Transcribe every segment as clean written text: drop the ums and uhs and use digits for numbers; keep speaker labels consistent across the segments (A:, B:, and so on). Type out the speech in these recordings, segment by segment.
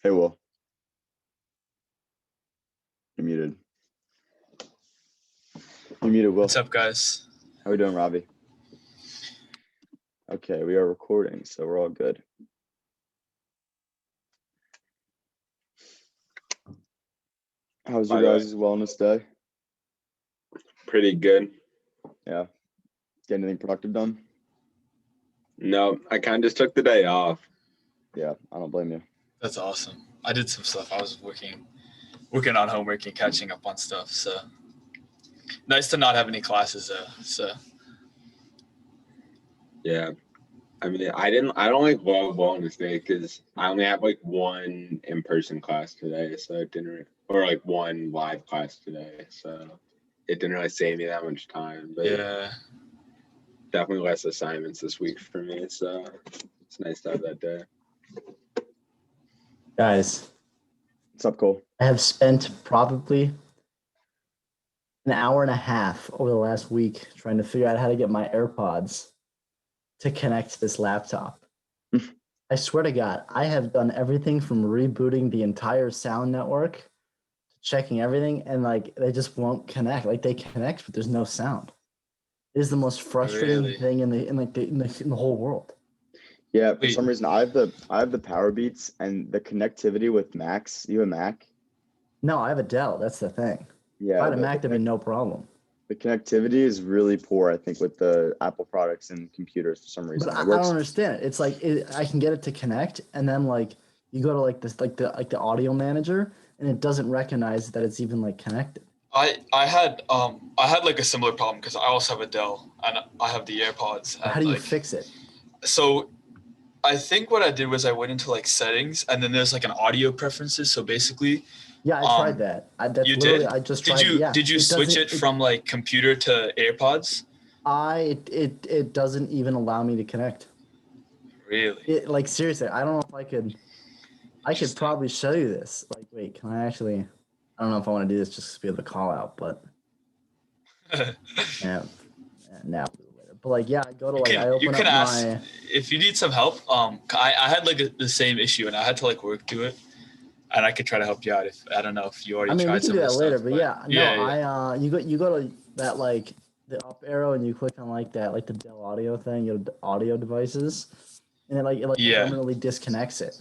A: Hey, Will, you're muted. You're muted, Will.
B: What's up, guys?
A: How we doing, Robbie? Okay, we are recording, so we're all good. How's your guys' wellness day?
C: Pretty good.
A: Yeah. Get anything productive done?
C: No, I kind of just took the day off.
A: Yeah, I don't blame you.
B: That's awesome. I did some stuff. I was working on homework and catching up on stuff. So nice to not have any classes though. So
C: Yeah. I mean, I don't like love wellness day because I only have like one in-person class today, so it didn't, or like one live class today, so it didn't really save me that much time. But
B: yeah,
C: definitely less assignments this week for me, so it's nice to have that day.
D: Guys,
A: What's up, Cole?
D: I have spent probably an hour and a half over the last week trying to figure out how to get my AirPods to connect to this laptop. I swear to God, I have done everything from rebooting the entire sound network to checking everything, and like they just won't connect. Like they connect, but there's no sound. It is the most frustrating
B: Really?
D: thing in the whole world.
A: Yeah, for
B: Wait.
A: some reason I have the Power Beats and the connectivity with Macs. You have a Mac?
D: No, I have a Dell. That's the thing.
A: Yeah.
D: If I had a Mac, that'd be no problem.
A: The connectivity is really poor, I think, with the Apple products and computers for some reason.
D: But I don't understand it. It's like I can get it to connect, and then like you go to like this the audio manager, and it doesn't recognize that it's even like connected.
B: I had like a similar problem because I also have a Dell and I have the AirPods. And,
D: How do you
B: like,
D: fix it?
B: So I think what I did was I went into like settings and then there's like an audio preferences. So basically,
D: Yeah, I tried that. That's
B: you
D: literally
B: did?
D: I just tried.
B: Did you switch it from like computer to AirPods?
D: It doesn't even allow me to connect.
B: Really?
D: Like seriously, I don't know if I could. I could probably show you this. Like, wait, can I actually? I don't know if I want to do this just to be able to call out, but yeah, now. But like, yeah, I go to like I open up
B: ask
D: my.
B: If you need some help. I had like the same issue and I had to like work through it, and I could try to help you out if I don't know if you already.
D: I mean,
B: tried
D: we can
B: some
D: do
B: of
D: that
B: the
D: later,
B: stuff,
D: but yeah, no,
B: yeah.
D: you go to that like the up arrow and you click on like that like the Dell Audio thing, you know, audio devices, and it permanently disconnects it.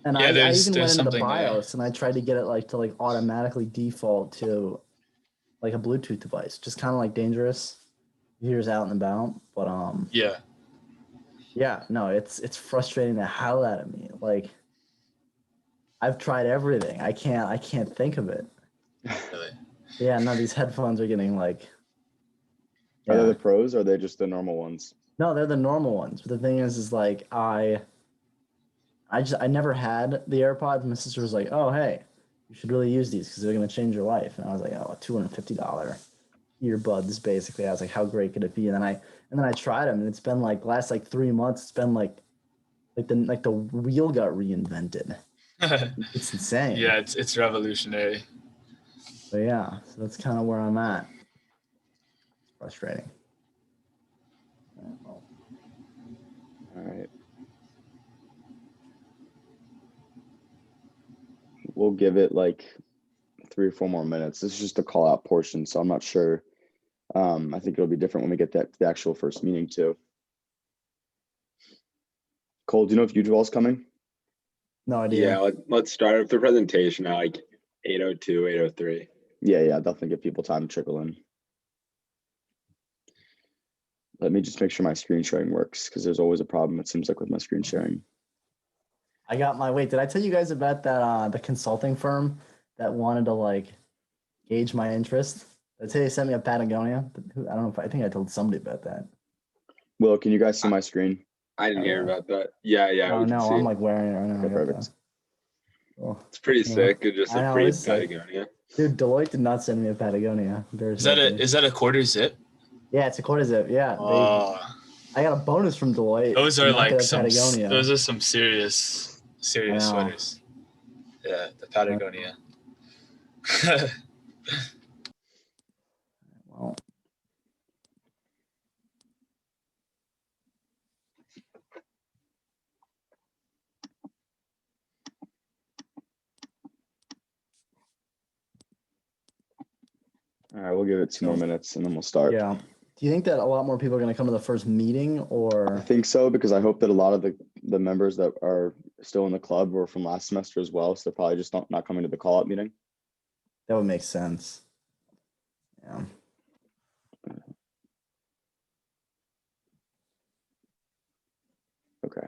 D: And I even went into the BIOS and I tried to get it like to like automatically default to like a Bluetooth device, just kind of like dangerous. Here's out and about, but yeah, no, it's frustrating the hell out of me. Like I've tried everything. I can't think of it.
B: Really?
D: Yeah, no, these headphones are getting like.
A: Are they the pros or are they just the normal ones?
D: No, they're the normal ones. But the thing is like I never had the AirPods. My sister was like, "Oh, hey, you should really use these because they're gonna change your life." And I was like, "Oh, $250 earbuds, basically." I was like, "How great could it be?" And then I tried them, and it's been like last like 3 months. It's been like the wheel got reinvented. It's insane.
B: Yeah, it's revolutionary.
D: But yeah, so that's kind of where I'm at. It's frustrating.
A: All right. We'll give it like 3 or 4 more minutes. This is just a call out portion, so I'm not sure. I think it'll be different when we get the actual first meeting too. Cole, do you know if Ujwal's coming?
D: No idea.
C: Yeah, let's start with the presentation at like 8:02, 8:03.
A: Yeah, definitely give people time to trickle in. Let me just make sure my screen sharing works because there's always a problem, it seems like, with my screen sharing.
D: I got my did I tell you guys about that the consulting firm that wanted to like gauge my interest? Did I tell you they sent me a Patagonia? I don't know I think I told somebody about that.
A: Will, can you guys see my screen?
C: I didn't hear about that. Yeah.
D: Oh no, I'm like wearing it right now.
A: Okay, perfect.
C: It's pretty sick. It's just a pretty Patagonia.
D: Dude, Deloitte did not send me a Patagonia.
B: Is that a quarter zip?
D: Yeah, it's a quarter zip. Yeah. I got a bonus from Deloitte.
B: Those are like those are some serious sweaters. Yeah, the Patagonia.
D: Well.
A: All right, we'll give it 2 more minutes and then we'll start.
D: Yeah. Do you think that a lot more people are going to come to the first meeting,
A: I
D: or?
A: think so, because I hope that a lot of the members that are still in the club were from last semester as well. So they're probably just not coming to the call-out meeting.
D: That would make sense. Yeah.
A: Okay.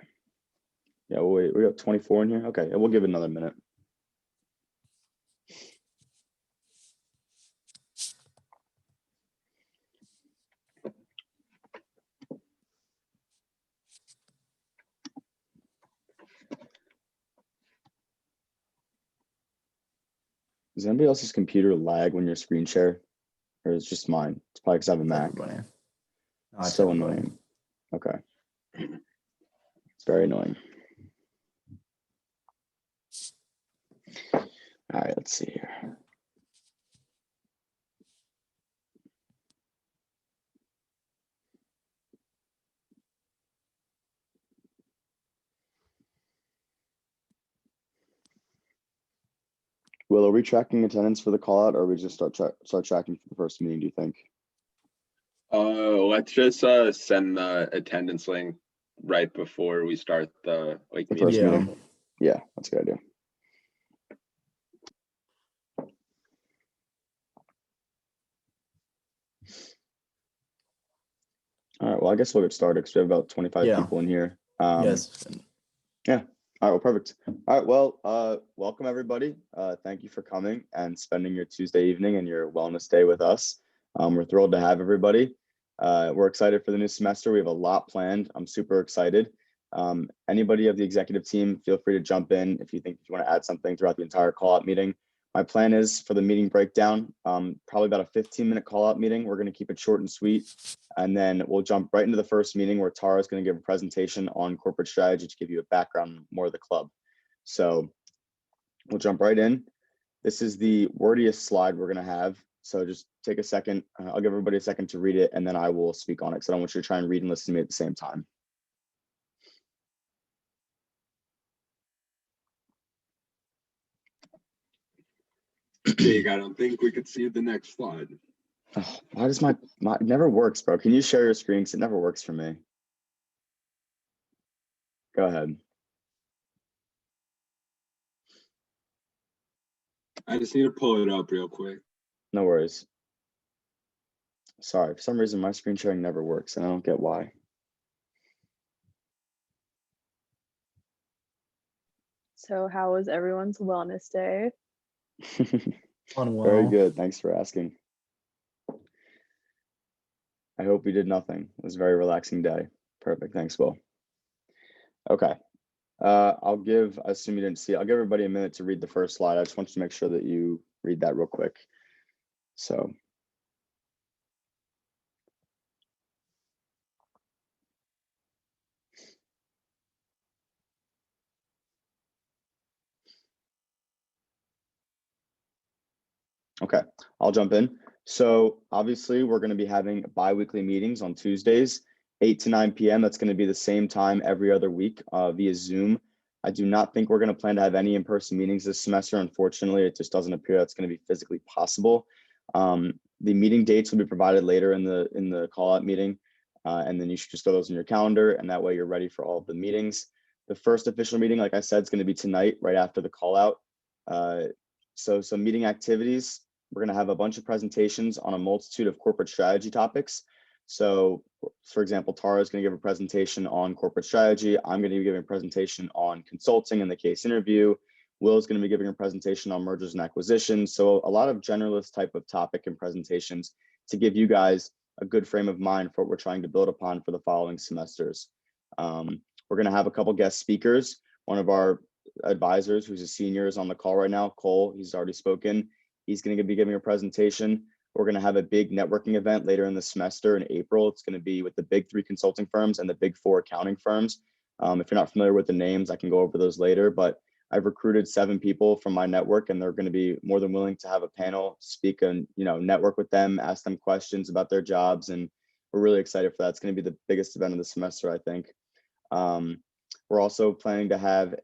A: Yeah, we'll wait. We got 24 in here. Okay, yeah, we'll give it another minute. Does anybody else's computer lag when you're screen share? Or is it just mine? It's probably because I have a Mac.
D: Everybody. No,
A: It's so annoying. Okay. It's very annoying. All right, let's see here. Will, are we tracking attendance for the call out, or are we just start tracking for the first meeting, do you think?
C: Let's just send the attendance link right before we start the
A: First
D: Yeah.
A: meeting? Yeah, that's a good idea. All right, well, I guess we'll get started because we have about 25
D: Yeah.
A: people in here.
D: Yes.
A: All right, well, perfect. All right, well, welcome everybody. Thank you for coming and spending your Tuesday evening and your wellness day with us. We're thrilled to have everybody. We're excited for the new semester. We have a lot planned. I'm super excited. Anybody of the executive team, feel free to jump in if you want to add something throughout the entire call-out meeting. My plan is for the meeting breakdown, probably about a 15-minute call-out meeting. We're going to keep it short and sweet. And then we'll jump right into the first meeting where Tara is going to give a presentation on corporate strategy to give you a background more of the club. So we'll jump right in. This is the wordiest slide we're going to have. So just take a second. I'll give everybody a second to read it, and then I will speak on it because I don't want you to try and read and listen to me at the same time.
C: Jake, I don't think we could see the next slide.
A: Oh, why does my it never works, bro? Can you share your screen? Because it never works for me. Go ahead.
C: I just need to pull it up real quick.
A: No worries. Sorry, for some reason my screen sharing never works, and I don't get why.
E: So how was everyone's wellness day?
D: Unwell.
A: Very good. Thanks for asking. I hope we did nothing. It was a very relaxing day. Perfect. Thanks, Will. Okay. I'll give, I assume you didn't see it. I'll give everybody a minute to read the first slide. I just want you to make sure that you read that real quick. So. Okay, I'll jump in. So obviously we're going to be having bi-weekly meetings on Tuesdays, 8 to 9 p.m. That's going to be the same time every other week via Zoom. I do not think we're going to plan to have any in-person meetings this semester. Unfortunately, it just doesn't appear that's going to be physically possible. The meeting dates will be provided later in the call-out meeting, and then you should just throw those in your calendar, and that way you're ready for all of the meetings. The first official meeting, like I said, is going to be tonight, right after the call-out. So some meeting activities. We're going to have a bunch of presentations on a multitude of corporate strategy topics. So, for example, Tara is going to give a presentation on corporate strategy. I'm going to be giving a presentation on consulting and the case interview. Will is going to be giving a presentation on mergers and acquisitions. So a lot of generalist type of topic and presentations to give you guys a good frame of mind for what we're trying to build upon for the following semesters. We're going to have a couple guest speakers. One of our advisors, who's a senior, is on the call right now. Cole, he's already spoken. He's going to be giving a presentation. We're going to have a big networking event later in the semester in April. It's going to be with the big 3 consulting firms and the big 4 accounting firms. If you're not familiar with the names, I can go over those later, but I've recruited 7 people from my network, and they're going to be more than willing to have a panel, speak and network with them, ask them questions about their jobs, and we're really excited for that. It's going to be the biggest event of the semester, I think. We're also planning to have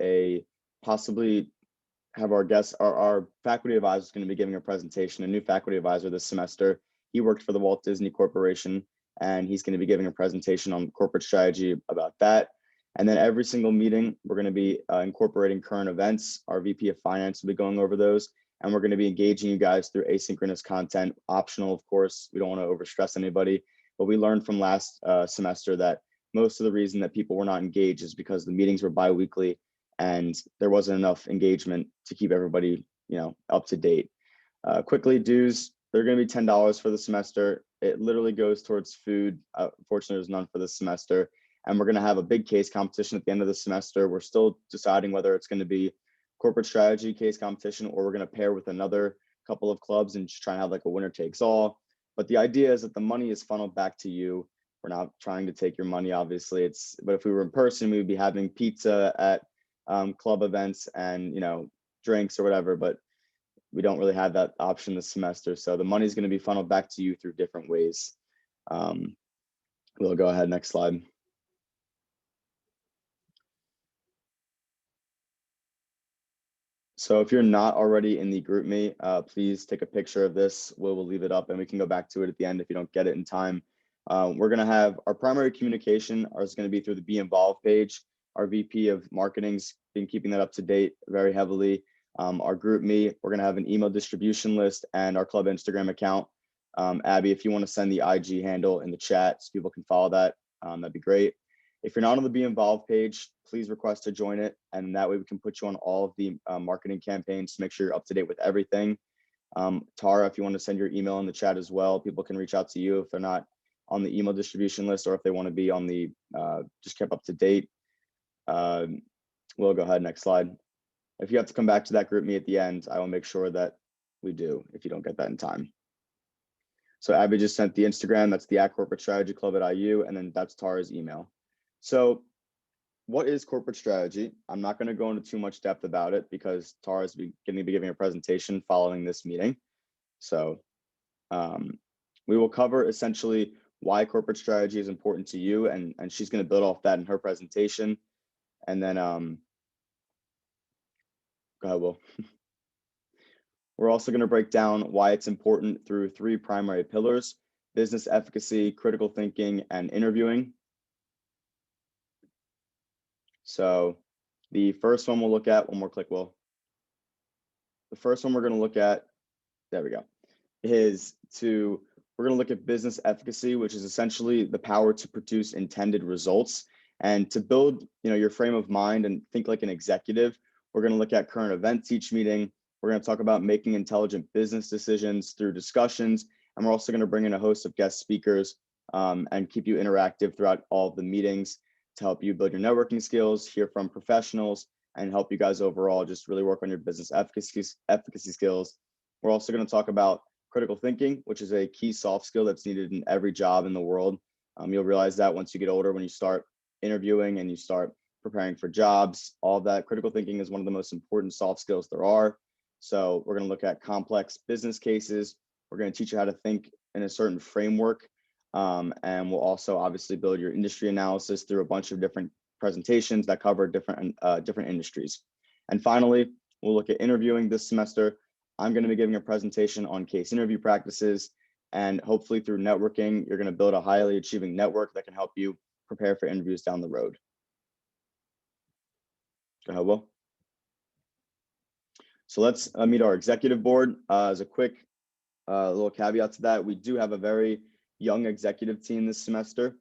A: have our guests, our faculty advisor is going to be giving a presentation, a new faculty advisor this semester. He worked for the Walt Disney Corporation, and he's going to be giving a presentation on corporate strategy about that. And then every single meeting, we're going to be incorporating current events. Our VP of Finance will be going over those, and we're going to be engaging you guys through asynchronous content, optional, of course. We don't want to overstress anybody, but we learned from last semester that most of the reason that people were not engaged is because the meetings were bi-weekly and there wasn't enough engagement to keep everybody, up to date. Quickly, dues, they're going to be $10 for the semester. It literally goes towards food. Fortunately, there's none for this semester. And we're going to have a big case competition at the end of the semester. We're still deciding whether it's going to be corporate strategy case competition or we're going to pair with another couple of clubs and just try and have like a winner takes all. But the idea is that the money is funneled back to you. We're not trying to take your money, obviously. But if we were in person, we would be having pizza at club events and drinks or whatever. But we don't really have that option this semester. So the money is going to be funneled back to you through different ways. We'll go ahead, next slide. So if you're not already in the GroupMe, please take a picture of this. We'll leave it up and we can go back to it at the end if you don't get it in time. We're going to have our primary communication is going to be through the Be Involved page. Our VP of Marketing's been keeping that up to date very heavily. Our GroupMe, we're going to have an email distribution list and our club Instagram account. Abby, if you want to send the IG handle in the chat so people can follow that, that'd be great. If you're not on the Be Involved page, please request to join it. And that way we can put you on all of the marketing campaigns to make sure you're up to date with everything. Tara, if you want to send your email in the chat as well, people can reach out to you if they're not on the email distribution list or if they want to be on the just kept up to date. We'll go ahead, next slide. If you have to come back to that GroupMe at the end, I will make sure that we do if you don't get that in time. So Abby just sent the Instagram, that's the @corporate strategy club at IU, and then that's Tara's email. So what is corporate strategy? I'm not going to go into too much depth about it because Tara's going to be giving a presentation following this meeting. So we will cover essentially why corporate strategy is important to you, and she's going to build off that in her presentation. And then go ahead, Will. We're also going to break down why it's important through 3 primary pillars: business efficacy, critical thinking, and interviewing. So the first one we'll look at, one more click, Will. The first one we're going to look at, there we go, we're going to look at business efficacy, which is essentially the power to produce intended results. And to build, your frame of mind and think like an executive, we're going to look at current events each meeting. We're going to talk about making intelligent business decisions through discussions. And we're also going to bring in a host of guest speakers and keep you interactive throughout all of the meetings to help you build your networking skills, hear from professionals, and help you guys overall just really work on your business efficacy skills. We're also going to talk about critical thinking, which is a key soft skill that's needed in every job in the world. You'll realize that once you get older, when you start interviewing and you start preparing for jobs, all of that critical thinking is one of the most important soft skills there are. So we're going to look at complex business cases. We're going to teach you how to think in a certain framework. And we'll also obviously build your industry analysis through a bunch of different presentations that cover different industries. And finally, we'll look at interviewing this semester. I'm going to be giving a presentation on case interview practices, and hopefully through networking, you're going to build a highly achieving network that can help you prepare for interviews down the road. Go ahead, Will. So let's meet our executive board. As a quick little caveat to that, we do have a very young executive team this semester.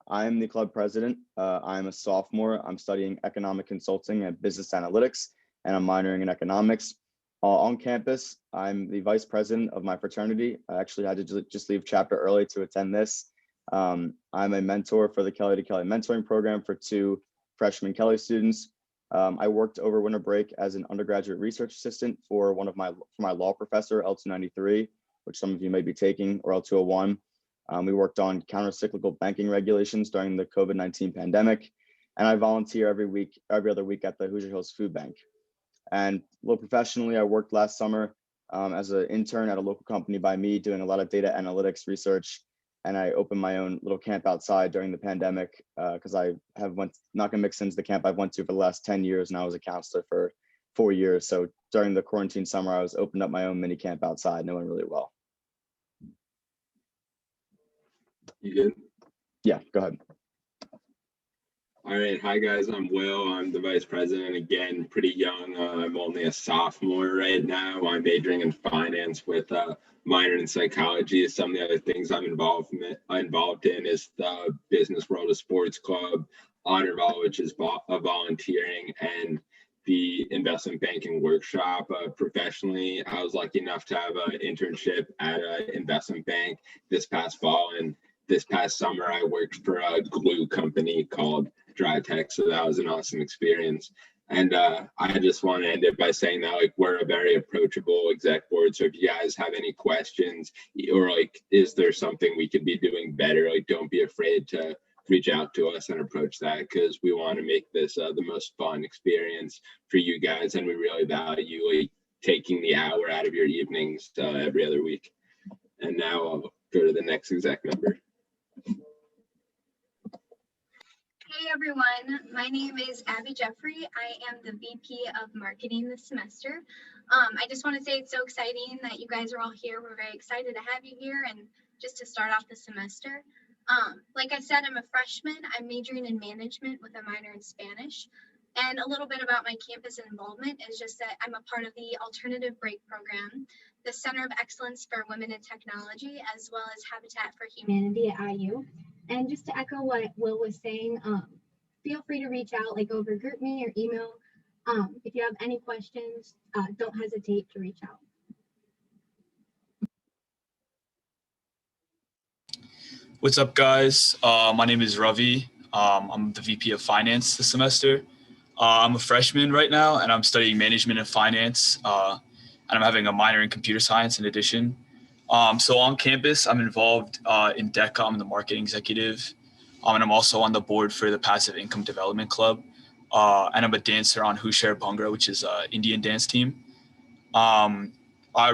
A: I'm the club president. I'm a sophomore. I'm studying economic consulting and business analytics, and I'm minoring in economics. On campus, I'm the vice president of my fraternity. I actually had to just leave chapter early to attend this. I'm a mentor for the Kelly to Kelly mentoring program for 2 freshman Kelly students. I worked over winter break as an undergraduate research assistant for my law professor, L293, which some of you may be taking, or L201. We worked on counter-cyclical banking regulations during the COVID-19 pandemic, and I volunteer every other week at the Hoosier Hills Food Bank. And a little professionally, I worked last summer as an intern at a local company by me, doing a lot of data analytics research. And I opened my own little camp outside during the pandemic because I have not gonna mix into the camp I've went to for the last 10 years, and I was a counselor for 4 years. So during the quarantine summer, I was opened up my own mini camp outside, and it went really well.
C: You good?
A: Yeah, go ahead.
C: All right. Hi, guys. I'm Will. I'm the vice president. Again, pretty young. I'm only a sophomore right now. I'm majoring in finance with a minor in psychology. Some of the other things I'm involved in is the Business World of Sports Club, Honor Vol, which is volunteering, and the investment banking workshop. Professionally, I was lucky enough to have an internship at an investment bank this past fall, and this past summer I worked for a glue company called Dry Tech, so that was an awesome experience. And I just want to end it by saying that like we're a very approachable exec board. So if you guys have any questions or like is there something we could be doing better, like don't be afraid to reach out to us and approach that, because we want to make this the most fun experience for you guys, and we really value like taking the hour out of your evenings every other week. And now I'll go to the next exec member.
F: Hey everyone, my name is Abby Jeffrey. I am the VP of Marketing this semester. I just want to say it's so exciting that you guys are all here. We're very excited to have you here and just to start off the semester. Like I said, I'm a freshman. I'm majoring in management with a minor in Spanish. And a little bit about my campus involvement is just that I'm a part of the Alternative Break Program, the Center of Excellence for Women in Technology, as well as Habitat for Humanity at IU. And just to echo what Will was saying, feel free to reach out like over GroupMe or email. If you have any questions, don't hesitate to reach out.
B: What's up, guys? My name is Ravi. I'm the VP of Finance this semester. I'm a freshman right now, and I'm studying management and finance, and I'm having a minor in computer science in addition. So on campus, I'm involved in DECA. I'm the marketing executive, and I'm also on the board for the Passive Income Development Club, and I'm a dancer on Hushar Bhangra, which is an Indian dance team.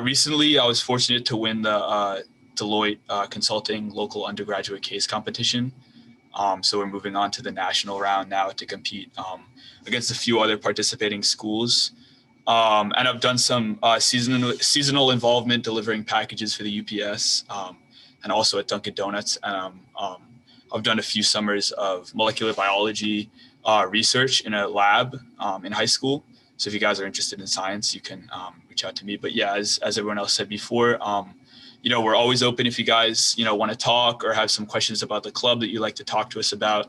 B: Recently, I was fortunate to win the Deloitte Consulting Local Undergraduate Case Competition. So we're moving on to the national round now to compete against a few other participating schools. And I've done some seasonal involvement delivering packages for the UPS and also at Dunkin' Donuts. And I've done a few summers of molecular biology research in a lab in high school. So if you guys are interested in science, you can reach out to me. But yeah, as everyone else said before, we're always open if you guys, want to talk or have some questions about the club that you'd like to talk to us about.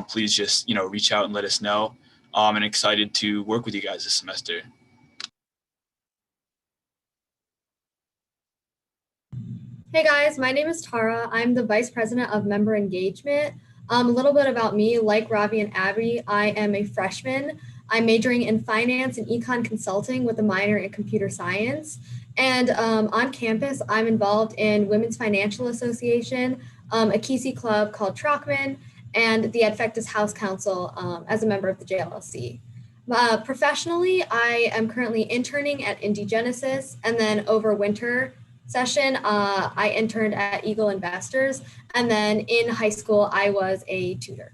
B: Please just, reach out and let us know. And excited to work with you guys this semester.
G: Hey guys, my name is Tara. I'm the Vice President of Member Engagement. A little bit about me, like Ravi and Abby, I am a freshman. I'm majoring in finance and econ consulting with a minor in computer science. And on campus, I'm involved in Women's Financial Association, a Kesey club called Trockman, and the Adfectus House Council as a member of the JLLC. Professionally, I am currently interning at Indigenesis, and then over winter session, I interned at Eagle Investors, and then in high school, I was a tutor.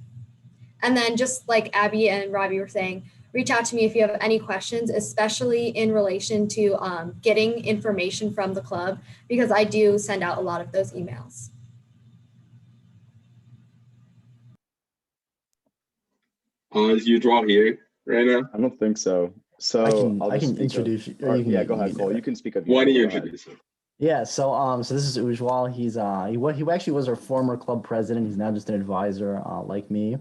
G: And then just like Abby and Robbie were saying, reach out to me if you have any questions, especially in relation to getting information from the club, because I do send out a lot of those emails.
C: Is you draw here right now?
A: I don't think so. So
D: I can introduce you.
A: Or yeah, go ahead, Cole. You can speak of.
C: Why don't you introduce him?
D: Yeah, so this is Ujwal. He's he actually was our former club president. He's now just an advisor, like me.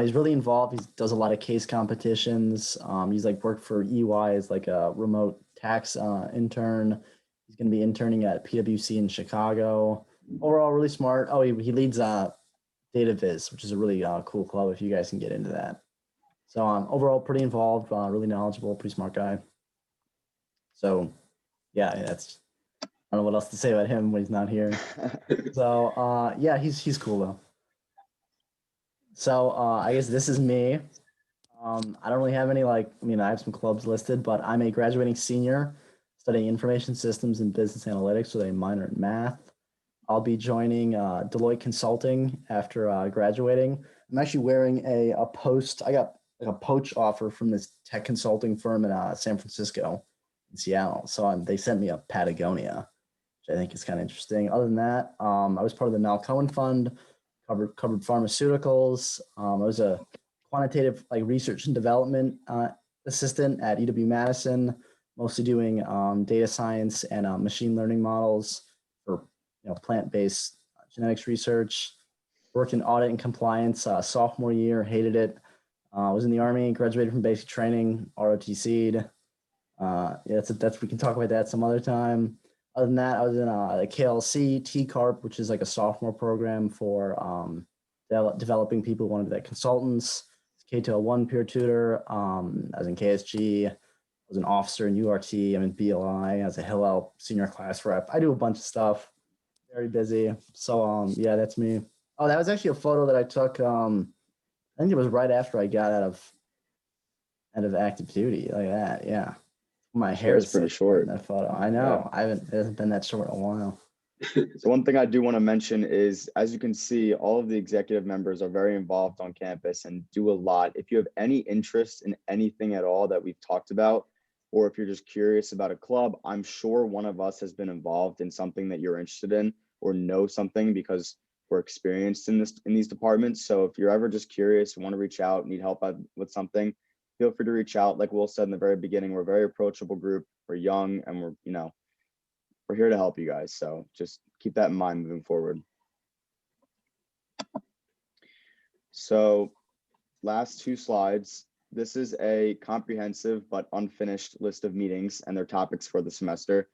D: He's really involved. He does a lot of case competitions. He's like worked for EY as like a remote tax intern. He's going to be interning at PwC in Chicago. Overall, really smart. Oh, he leads DataViz, which is a really cool club. If you guys can get into that. So overall, pretty involved, really knowledgeable, pretty smart guy. So yeah, I don't know what else to say about him when he's not here. So yeah, he's cool though. So I guess this is me. I don't really have any I have some clubs listed, but I'm a graduating senior studying information systems and business analytics with a minor in math. I'll be joining Deloitte Consulting after graduating. I'm actually wearing a post. I got like a poach offer from this tech consulting firm in San Francisco, in Seattle. So they sent me a Patagonia, which I think is kind of interesting. Other than that, I was part of the Malcohen Fund, covered pharmaceuticals. I was a quantitative research and development assistant at EW-Madison, mostly doing data science and machine learning models for plant-based genetics research. Worked in audit and compliance sophomore year, hated it. Was in the Army, graduated from basic training, ROTC'd. That's we can talk about that some other time. Other than that, I was in a KLC TCARP, which is like a sophomore program for developing people who want to be consultants. K201 peer tutor. I was in KSG. I was an officer in URT. I'm in BLI as a Hillel senior class rep. I do a bunch of stuff. Very busy. So yeah, that's me. Oh, that was actually a photo that I took. I think it was right after I got out of active duty, like that. Yeah, my hair is
A: pretty short
D: in that photo. I know.
A: Yeah.
D: It hasn't been that short in a while.
A: So one thing I do want to mention is, as you can see, all of the executive members are very involved on campus and do a lot. If you have any interest in anything at all that we've talked about, or if you're just curious about a club, I'm sure one of us has been involved in something that you're interested in or know something, because we're experienced in these departments. So if you're ever just curious, want to reach out, need help with something, feel free to reach out. Like Will said in the very beginning, we're a very approachable group. We're young and we're here to help you guys. So just keep that in mind moving forward. So last two slides. This is a comprehensive but unfinished list of meetings and their topics for the semester.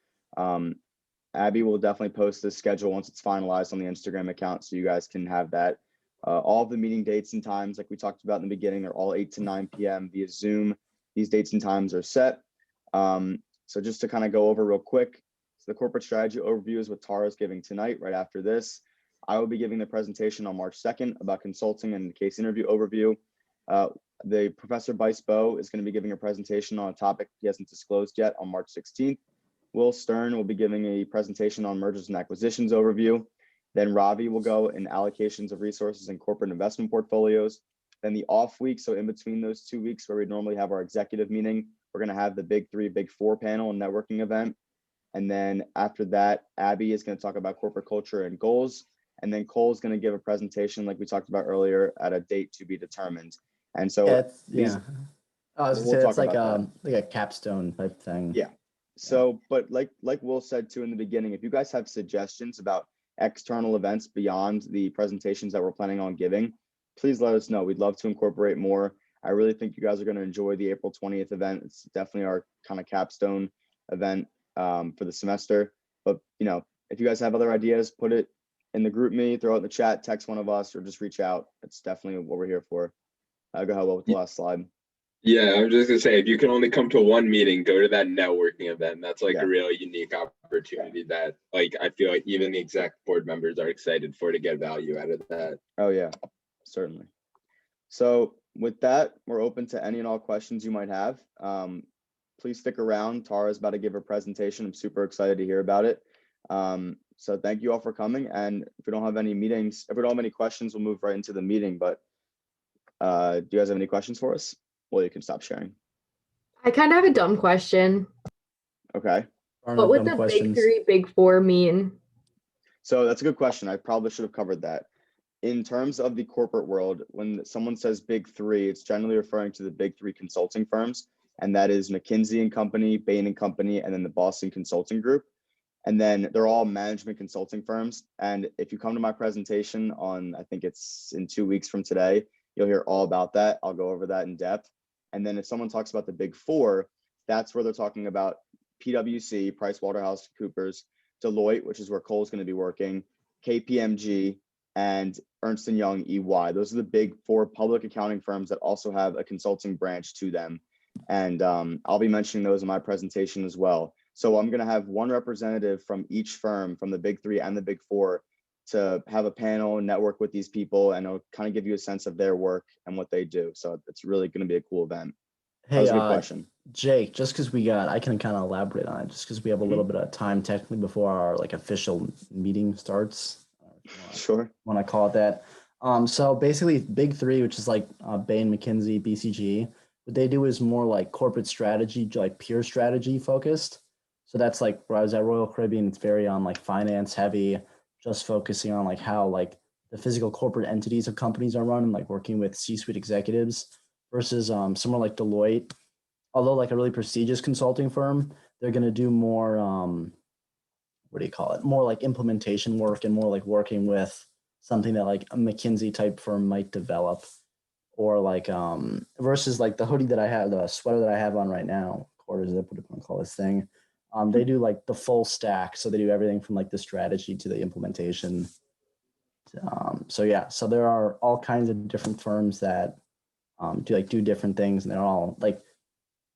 A: Abby will definitely post this schedule once it's finalized on the Instagram account, so you guys can have that. All of the meeting dates and times, like we talked about in the beginning, they're all 8 to 9 p.m. via Zoom. These dates and times are set. So just to kind of go over real quick, so the corporate strategy overview is what Tara's giving tonight. Right after this, I will be giving the presentation on March 2nd about consulting and the case interview overview. The Professor Bice-Bowe is going to be giving a presentation on a topic he hasn't disclosed yet on March 16th. Will Stern will be giving a presentation on mergers and acquisitions overview. Then Ravi will go in allocations of resources and corporate investment portfolios. Then the off week, so in between those 2 weeks where we normally have our executive meeting, we're going to have the Big 3, Big 4 panel and networking event. And then after that, Abby is going to talk about corporate culture and goals. And then Cole's going to give a presentation like we talked about earlier at a date to be determined. And so
D: I was going to say it's like a capstone type thing.
A: Yeah. So, but like Will said too in the beginning, if you guys have suggestions about external events beyond the presentations that we're planning on giving, please let us know. We'd love to incorporate more. I really think you guys are going to enjoy the April 20th event. It's definitely our kind of capstone event for the semester. But if you guys have other ideas, put it in the group me, throw it in the chat, text one of us, or just reach out. It's definitely what we're here for. Go ahead with the last slide.
C: Yeah, I'm just gonna say, if you can only come to one meeting, go to that networking event. That's like a really unique opportunity that I feel like even the exec board members are excited for, to get value out of that.
A: Oh yeah, certainly. So with that, we're open to any and all questions you might have. Please stick around. Tara's about to give her presentation. I'm super excited to hear about it. So thank you all for coming. And if we don't have any questions, we'll move right into the meeting. But do you guys have any questions for us? Well, you can stop sharing.
H: I kind of have a dumb question.
A: Okay.
H: What would the Big 3, Big 4 mean?
A: So that's a good question. I probably should have covered that. In terms of the corporate world, when someone says Big 3, it's generally referring to the Big 3 consulting firms, and that is McKinsey and Company, Bain and Company, and then the Boston Consulting Group. And then they're all management consulting firms. And if you come to my presentation on, I think it's in 2 weeks from today, you'll hear all about that. I'll go over that in depth. And then if someone talks about the Big 4, that's where they're talking about PwC, PricewaterhouseCoopers, Deloitte, which is where Cole's going to be working, KPMG, and Ernst & Young, EY. Those are the Big 4 public accounting firms that also have a consulting branch to them. And I'll be mentioning those in my presentation as well. So I'm going to have one representative from each firm, from the Big 3 and the Big 4, to have a panel and network with these people, and it'll kind of give you a sense of their work and what they do. So it's really going to be a cool event.
D: Hey,
A: that was a good question.
D: Jake, just because I can kind of elaborate on it, just because we have a little bit of time technically before our official meeting starts.
A: Sure.
D: Want to call it that. So basically big three, which is like Bain, McKinsey, BCG, what they do is more like corporate strategy, like pure strategy focused. So that's like where I was at Royal Caribbean, it's very on like finance heavy, just focusing on like how like the physical corporate entities of companies are run and like working with C-suite executives versus somewhere like Deloitte, although like a really prestigious consulting firm, they're going to do more, what do you call it? More like implementation work and more like working with something that like a McKinsey type firm might develop, or like versus like the hoodie that I have, the sweater that I have on right now, quarter zip, what do you want to call this thing? They do like the full stack. So they do everything from like the strategy to the implementation. So yeah, so there are all kinds of different firms that do different things, and they're all like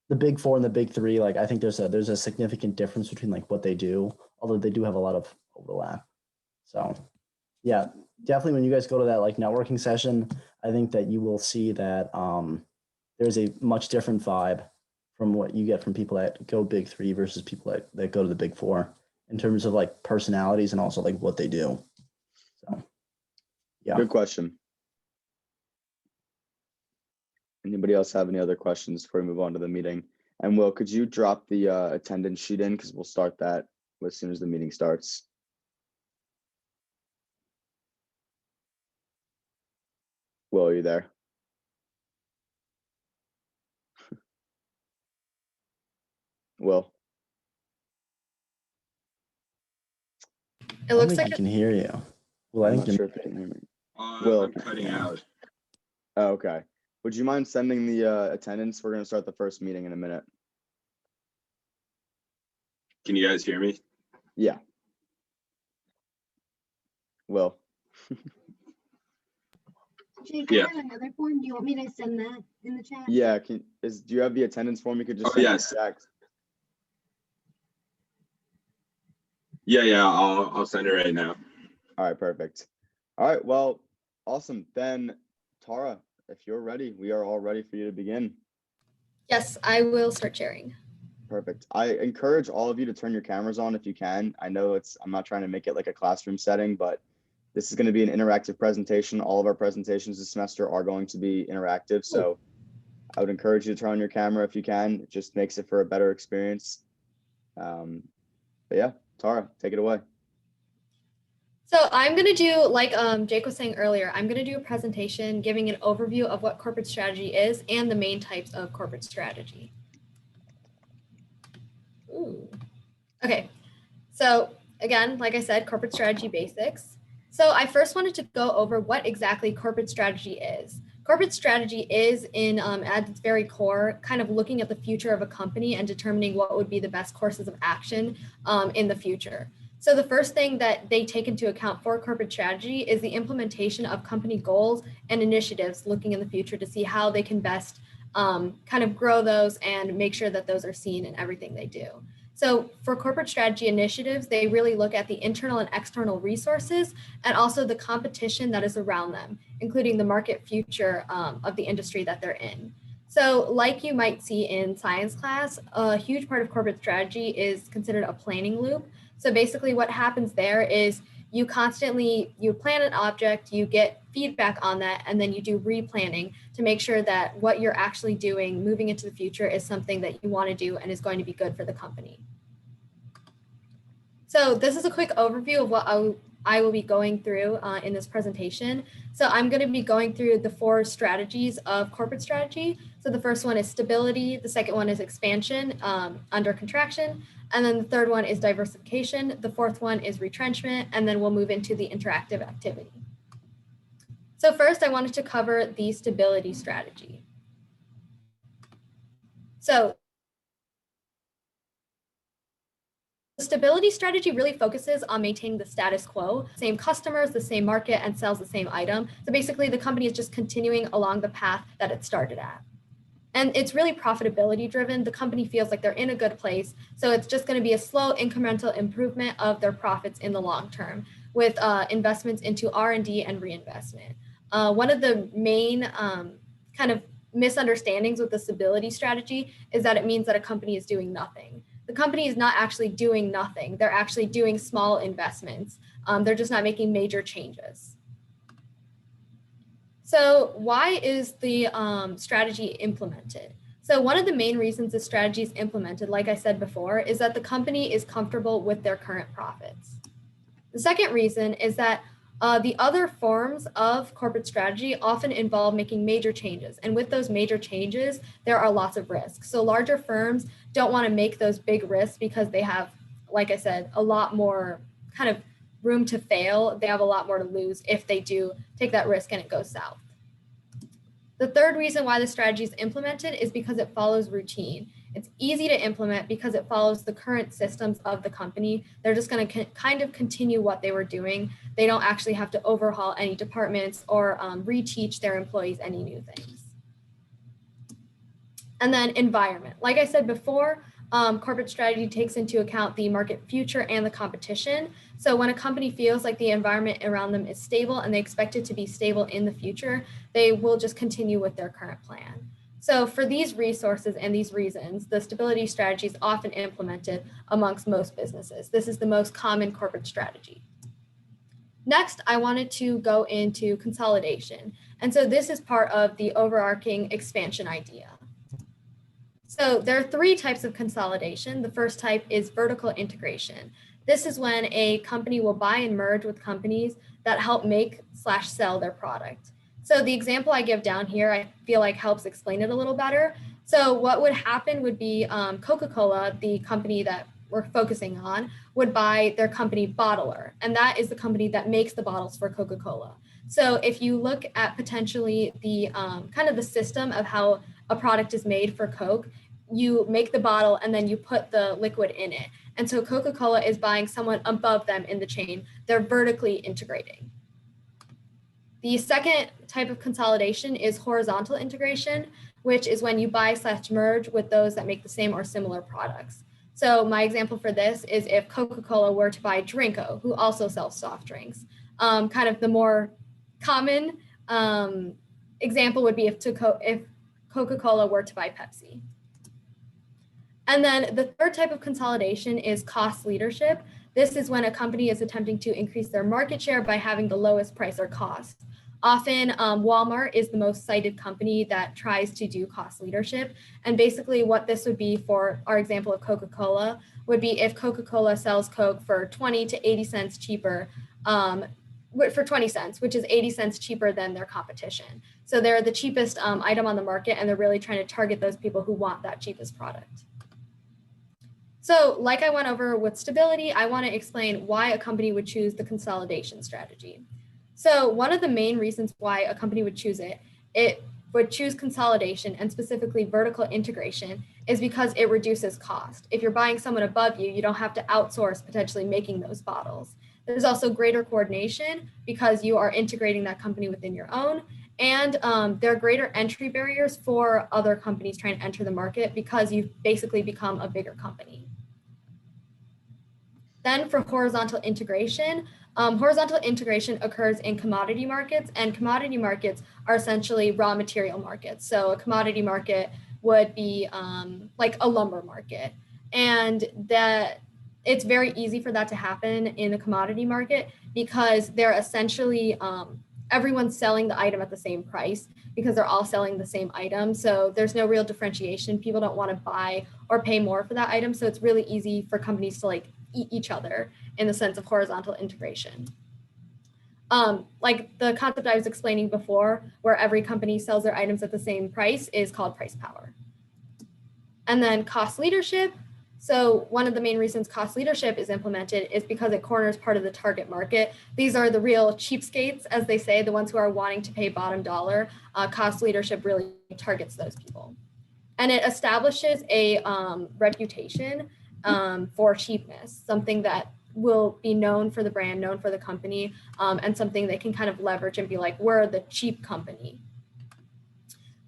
D: the big four and the big three. Like I think there's a significant difference between like what they do, although they do have a lot of overlap. So yeah, definitely when you guys go to that like networking session, I think that you will see that there's a much different vibe from what you get from people that go big three versus people that go to the big four in terms of like personalities and also like what they do. So yeah.
A: Good question. Anybody else have any other questions before we move on to the meeting? And Will, could you drop the attendance sheet in, because we'll start that as soon as the meeting starts. Will, are you there? Will?
G: It looks like
D: I can hear you. Well,
A: I'm not sure if you can hear me.
C: Will, I'm cutting out.
A: Oh, okay. Would you mind sending the attendance? We're going to start the first meeting in a minute.
C: Can you guys hear me?
A: Yeah. Will.
F: Jake,
C: Yeah.
F: I have another form. Do you want me to send that in the chat?
A: Yeah. Do you have the attendance form? You could just
C: Oh,
A: send
C: yes.
A: it back.
C: Yeah. I'll send it right now.
A: All right, perfect. All right, well, awesome. Then, Tara, if you're ready, we are all ready for you to begin.
G: Yes, I will start sharing.
A: Perfect. I encourage all of you to turn your cameras on if you can. I know I'm not trying to make it like a classroom setting, but this is going to be an interactive presentation. All of our presentations this semester are going to be interactive. So I would encourage you to turn on your camera if you can. It just makes it for a better experience. But yeah, Tara, take it away.
G: So I'm going to do, like Jake was saying earlier, I'm going to do a presentation giving an overview of what corporate strategy is and the main types of corporate strategy. Ooh. Okay, so again, like I said, corporate strategy basics. So I first wanted to go over what exactly corporate strategy is. Corporate strategy is at its very core, kind of looking at the future of a company and determining what would be the best courses of action in the future. So the first thing that they take into account for corporate strategy is the implementation of company goals and initiatives looking in the future to see how they can best kind of grow those and make sure that those are seen in everything they do. So for corporate strategy initiatives, they really look at the internal and external resources and also the competition that is around them, including the market future of the industry that they're in. So like you might see in science class, a huge part of corporate strategy is considered a planning loop. So basically what happens there is you plan an object, you get feedback on that, and then you do replanning to make sure that what you're actually doing moving into the future is something that you want to do and is going to be good for the company. So this is a quick overview of what I will be going through in this presentation. So I'm going to be going through the 4 strategies of corporate strategy. So the first one is stability, the second one is expansion under contraction, and then the third one is diversification, the fourth one is retrenchment, and then we'll move into the interactive activity. So first I wanted to cover the stability strategy. So the stability strategy really focuses on maintaining the status quo, same customers, the same market, and sells the same item. So basically the company is just continuing along the path that it started at. And it's really profitability driven. The company feels like they're in a good place. So it's just going to be a slow incremental improvement of their profits in the long term with investments into R&D and reinvestment. One of the main kind of misunderstandings with the stability strategy is that it means that a company is doing nothing. The company is not actually doing nothing. They're actually doing small investments. They're just not making major changes. So why is the strategy implemented? So one of the main reasons the strategy is implemented, like I said before, is that the company is comfortable with their current profits. The second reason is that the other forms of corporate strategy often involve making major changes. And with those major changes, there are lots of risks. So larger firms don't want to make those big risks because they have, like I said, a lot more kind of room to fail. They have a lot more to lose if they do take that risk and it goes south. The third reason why the strategy is implemented is because it follows routine. It's easy to implement because it follows the current systems of the company. They're just going to kind of continue what they were doing. They don't actually have to overhaul any departments or reteach their employees any new things. And then environment. Like I said before, corporate strategy takes into account the market future and the competition. So when a company feels like the environment around them is stable and they expect it to be stable in the future, they will just continue with their current plan. So for these resources and these reasons, the stability strategy is often implemented amongst most businesses. This is the most common corporate strategy. Next, I wanted to go into consolidation. And so this is part of the overarching expansion idea. So there are three types of consolidation. The first type is vertical integration. This is when a company will buy and merge with companies that help make/sell their product. So the example I give down here, I feel like helps explain it a little better. So what would happen would be Coca-Cola, the company that we're focusing on, would buy their company Bottler, and that is the company that makes the bottles for Coca-Cola. So if you look at potentially the kind of the system of how a product is made for Coke, you make the bottle and then you put the liquid in it. And so Coca-Cola is buying someone above them in the chain. They're vertically integrating. The second type of consolidation is horizontal integration, which is when you buy/merge with those that make the same or similar products. So my example for this is if Coca-Cola were to buy Drinko, who also sells soft drinks. Kind of the more common example would be if Coca-Cola were to buy Pepsi. And then the third type of consolidation is cost leadership. This is when a company is attempting to increase their market share by having the lowest price or cost. Often Walmart is the most cited company that tries to do cost leadership. And basically what this would be for our example of Coca-Cola would be if Coca-Cola sells Coke for 20 to 80 cents cheaper, for 20 cents, which is 80 cents cheaper than their competition. So they're the cheapest item on the market, and they're really trying to target those people who want that cheapest product. So like I went over with stability, I want to explain why a company would choose the consolidation strategy. So one of the main reasons why a company would choose it would choose consolidation and specifically vertical integration is because it reduces cost. If you're buying someone above you, you don't have to outsource potentially making those bottles. There's also greater coordination because you are integrating that company within your own. And there are greater entry barriers for other companies trying to enter the market because you've basically become a bigger company. Then for horizontal integration occurs in commodity markets, and commodity markets are essentially raw material markets. So a commodity market would be like a lumber market, and that it's very easy for that to happen in the commodity market because they're essentially everyone's selling the item at the same price because they're all selling the same item. So there's no real differentiation. People don't want to buy or pay more for that item. So it's really easy for companies to like eat each other in the sense of horizontal integration. Like the concept I was explaining before, where every company sells their items at the same price, is called price power. And then cost leadership. So one of the main reasons cost leadership is implemented is because it corners part of the target market. These are the real cheapskates, as they say, the ones who are wanting to pay bottom dollar. Cost leadership really targets those people. And it establishes a reputation for cheapness, something that will be known for the brand, known for the company, and something they can kind of leverage and be like, we're the cheap company.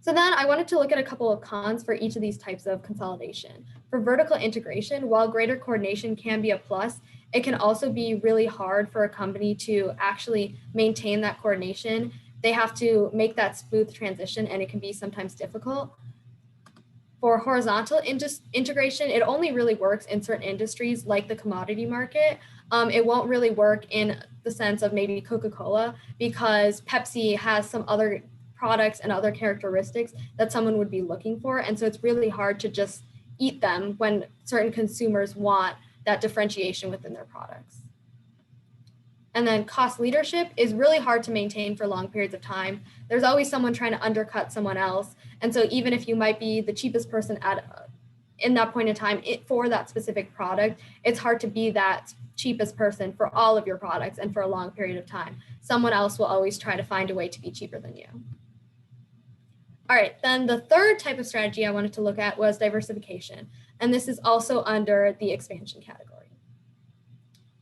G: So then I wanted to look at a couple of cons for each of these types of consolidation. For vertical integration, while greater coordination can be a plus, it can also be really hard for a company to actually maintain that coordination. They have to make that smooth transition, and it can be sometimes difficult. for horizontal integration, it only really works in certain industries like the commodity market. It won't really work in the sense of maybe Coca-Cola, because Pepsi has some other products and other characteristics that someone would be looking for. And so it's really hard to just eat them when certain consumers want that differentiation within their products. And then cost leadership is really hard to maintain for long periods of time. There's always someone trying to undercut someone else. And so even if you might be the cheapest person in that point in time for that specific product, it's hard to be that cheapest person for all of your products and for a long period of time. Someone else will always try to find a way to be cheaper than you. All right, then the third type of strategy I wanted to look at was diversification. And this is also under the expansion category.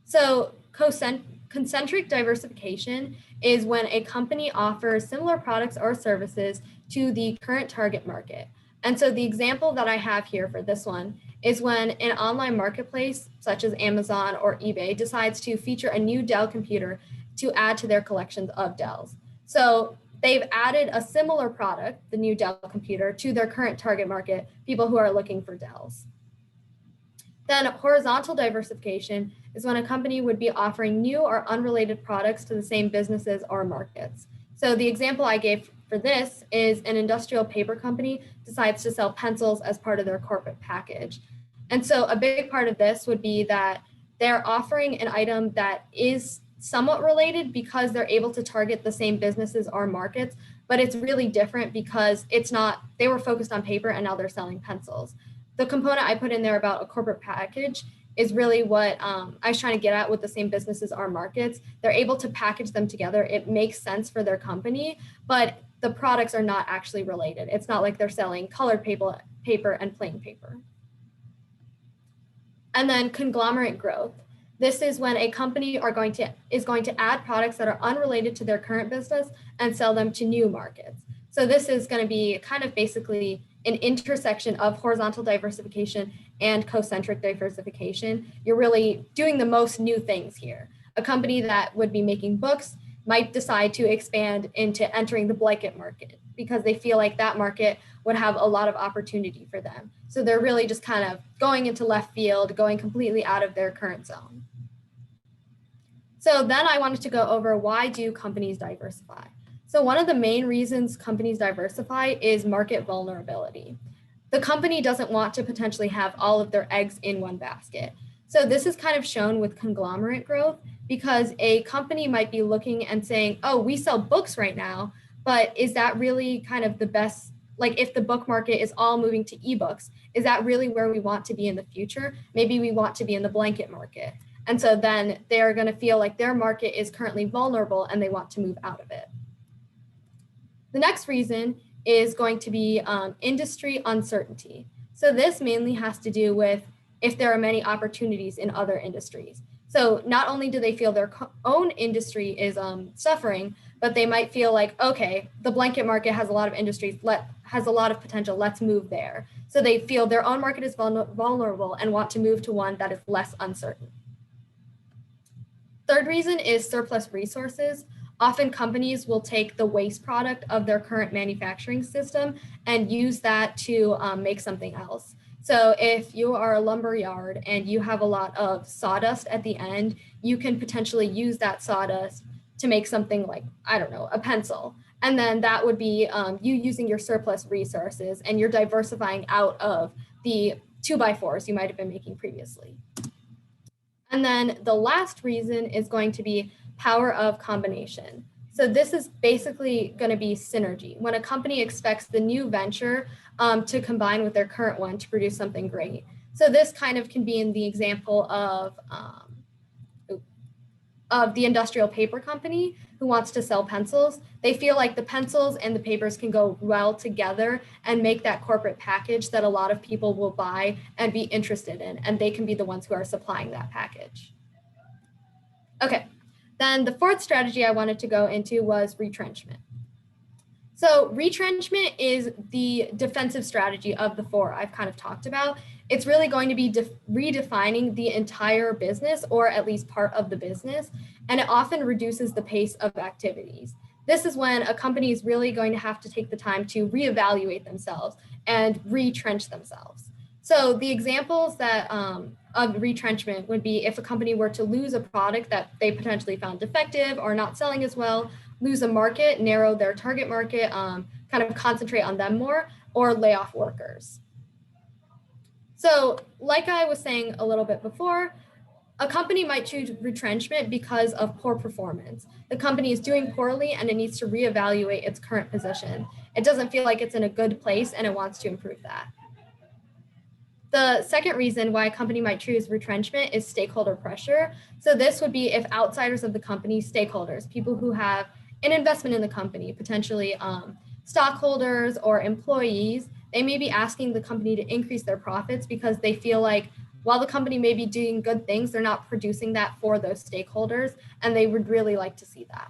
G: So concentric diversification is when a company offers similar products or services to the current target market. And so the example that I have here for this one is when an online marketplace such as Amazon or eBay decides to feature a new Dell computer to add to their collections of Dells. So they've added a similar product, the new Dell computer, to their current target market, people who are looking for Dells. Then horizontal diversification is when a company would be offering new or unrelated products to the same businesses or markets. So the example I gave for this is an industrial paper company decides to sell pencils as part of their corporate package. And so a big part of this would be that they're offering an item that is somewhat related because they're able to target the same businesses or markets, but it's really different because it's not, they were focused on paper and now they're selling pencils. The component I put in there about a corporate package is really what I was trying to get at with the same businesses or markets. They're able to package them together. It makes sense for their company, but the products are not actually related. It's not like they're selling colored paper and plain paper. And then conglomerate growth. This is when a company is going to add products that are unrelated to their current business and sell them to new markets. So this is going to be kind of basically an intersection of horizontal diversification and concentric diversification. You're really doing the most new things here. A company that would be making books might decide to expand into entering the blanket market because they feel like that market would have a lot of opportunity for them. So they're really just kind of going into left field, going completely out of their current zone. So then I wanted to go over, why do companies diversify? So one of the main reasons companies diversify is market vulnerability. The company doesn't want to potentially have all of their eggs in one basket. So this is kind of shown with conglomerate growth, because a company might be looking and saying, oh, we sell books right now, but is that really kind of the best? Like if the book market is all moving to ebooks, is that really where we want to be in the future? Maybe we want to be in the blanket market. And so then they're going to feel like their market is currently vulnerable and they want to move out of it. The next reason is going to be industry uncertainty. So this mainly has to do with if there are many opportunities in other industries. So not only do they feel their own industry is suffering, but they might feel like, okay, the blanket market has a lot of industries, has a lot of potential, let's move there. So they feel their own market is vulnerable and want to move to one that is less uncertain. Third reason is surplus resources. Often companies will take the waste product of their current manufacturing system and use that to make something else. So if you are a lumber yard and you have a lot of sawdust at the end, you can potentially use that sawdust to make something like, I don't know, a pencil. And then that would be you using your surplus resources, and you're diversifying out of the 2x4s you might have been making previously. And then the last reason is going to be power of combination. So this is basically going to be synergy. When a company expects the new venture to combine with their current one to produce something great. So this kind of can be in the example of the industrial paper company who wants to sell pencils. They feel like the pencils and the papers can go well together and make that corporate package that a lot of people will buy and be interested in, and they can be the ones who are supplying that package. Okay, then the fourth strategy I wanted to go into was retrenchment. So retrenchment is the defensive strategy of the four I've kind of talked about. It's really going to be redefining the entire business, or at least part of the business, and it often reduces the pace of activities. this is when a company is really going to have to take the time to reevaluate themselves and retrench themselves. So the examples that of retrenchment would be if a company were to lose a product that they potentially found defective or not selling as well, lose a market, narrow their target market, kind of concentrate on them more, or lay off workers. So like I was saying a little bit before, a company might choose retrenchment because of poor performance. The company is doing poorly and it needs to reevaluate its current position. It doesn't feel like it's in a good place and it wants to improve that. The second reason why a company might choose retrenchment is stakeholder pressure. So this would be if outsiders of the company, stakeholders, people who have an investment in the company, potentially stockholders or employees, they may be asking the company to increase their profits because they feel like while the company may be doing good things, they're not producing that for those stakeholders, and they would really like to see that.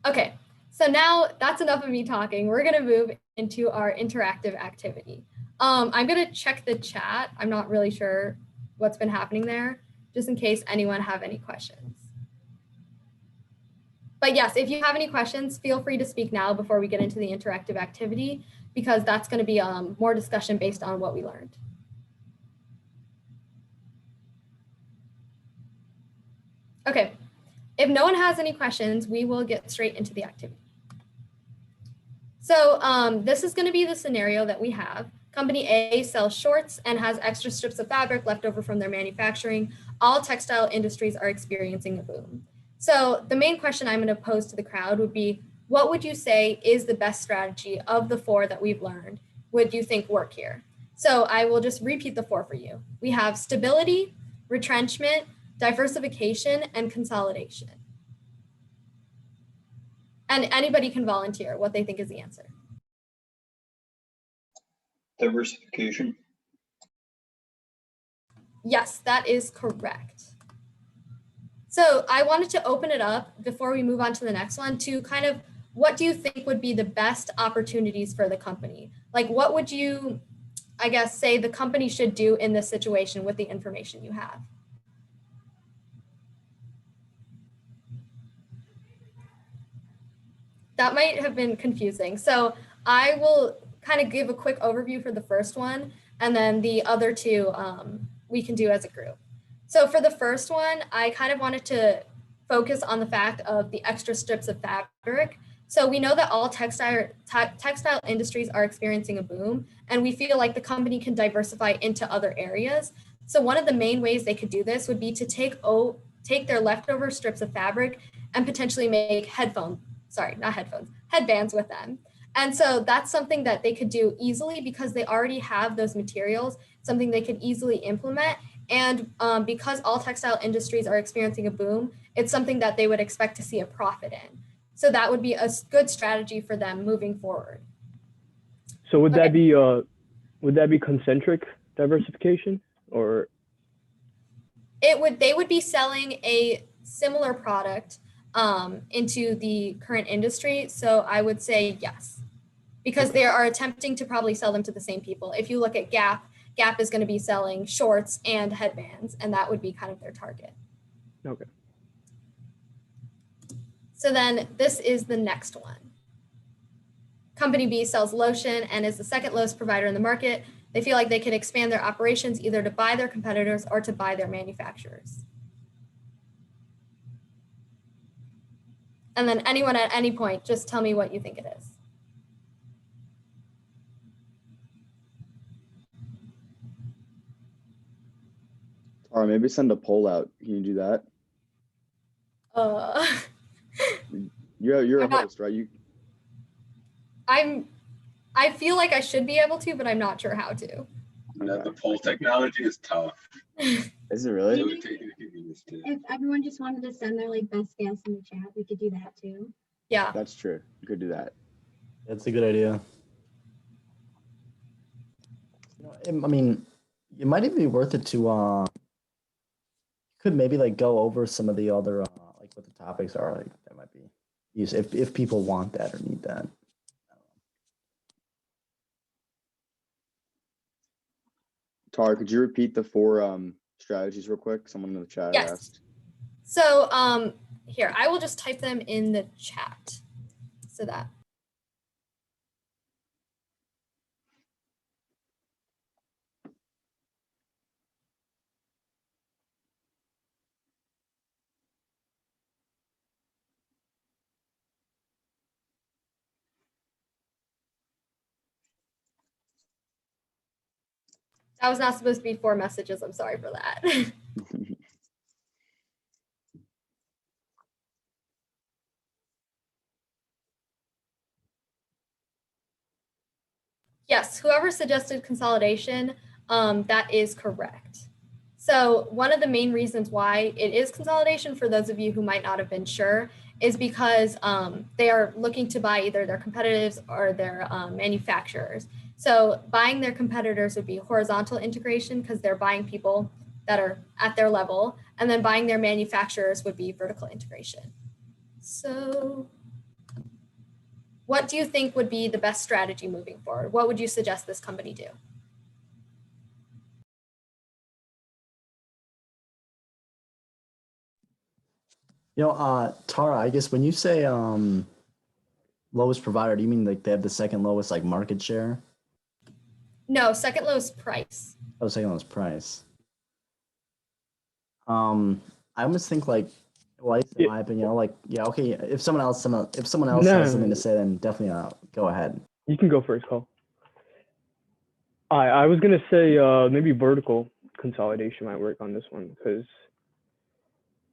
G: Okay, so now that's enough of me talking. We're gonna move into our interactive activity. I'm gonna check the chat. I'm not really sure what's been happening there, just in case anyone have any questions. But yes, if you have any questions, feel free to speak now before we get into the interactive activity, because that's gonna be more discussion based on what we learned. Okay, if no one has any questions, we will get straight into the activity. So this is gonna be the scenario that we have. Company A sells shorts and has extra strips of fabric left over from their manufacturing. All textile industries are experiencing a boom. So the main question I'm gonna pose to the crowd would be, what would you say is the best strategy of the 4 that we've learned would you think work here? So I will just repeat the 4 for you. We have stability, retrenchment, diversification, and consolidation. And anybody can volunteer what they think is the answer.
I: Diversification.
G: Yes, that is correct. So I wanted to open it up before we move on to the next one to kind of, what do you think would be the best opportunities for the company? Like, what would you, I guess, say the company should do in this situation with the information you have? That might have been confusing. So I will kind of give a quick overview for the first one, and then the other 2 we can do as a group. So for the first one, I kind of wanted to focus on the fact of the extra strips of fabric. So we know that all textile industries are experiencing a boom, and we feel like the company can diversify into other areas. So one of the main ways they could do this would be to take their leftover strips of fabric and potentially make headbands with them. And so that's something that they could do easily because they already have those materials, something they could easily implement. And because all textile industries are experiencing a boom, it's something that they would expect to see a profit in. So that would be a good strategy for them moving forward.
J: So would that be concentric diversification, or?
G: They would be selling a similar product into the current industry. So I would say yes, because they are attempting to probably sell them to the same people. If you look at Gap, Gap is going to be selling shorts and headbands, and that would be kind of their target.
J: Okay.
G: So then this is the next one. Company B sells lotion and is the second lowest provider in the market. They feel like they can expand their operations either to buy their competitors or to buy their manufacturers. And then anyone at any point, just tell me what you think it is.
A: Or maybe send a poll out. Can you do that? You're a host, right?
G: I feel like I should be able to, but I'm not sure how to.
C: No, the poll technology is tough.
A: Is it really?
C: It would take you a few minutes to.
F: If everyone just wanted to send their like best guess in the chat, we could do that too.
G: Yeah.
A: That's true. You could do that.
D: That's a good idea. I mean, it might even be worth it to could maybe like go over some of the other like what the topics are, like that might be used if people want that or need that.
A: Tara, could you repeat the 4 strategies real quick? Someone in the chat
G: Yes.
A: asked.
G: So here, I will just type them in the chat so that. That was not supposed to be 4 messages. I'm sorry for that. Yes, whoever suggested consolidation, that is correct. So one of the main reasons why it is consolidation, for those of you who might not have been sure, is because they are looking to buy either their competitors or their manufacturers. So buying their competitors would be horizontal integration because they're buying people that are at their level, and then buying their manufacturers would be vertical integration. So what do you think would be the best strategy moving forward? What would you suggest this company do?
D: Tara, I guess when you say lowest provider, do you mean like they have the second lowest like market share?
G: No, second lowest price.
D: Oh, second lowest price. I almost think like, well, at least in my opinion, like, yeah, okay. If someone else has something to say, then definitely go ahead.
J: You can go first, Cole. I was gonna say maybe vertical consolidation might work on this one because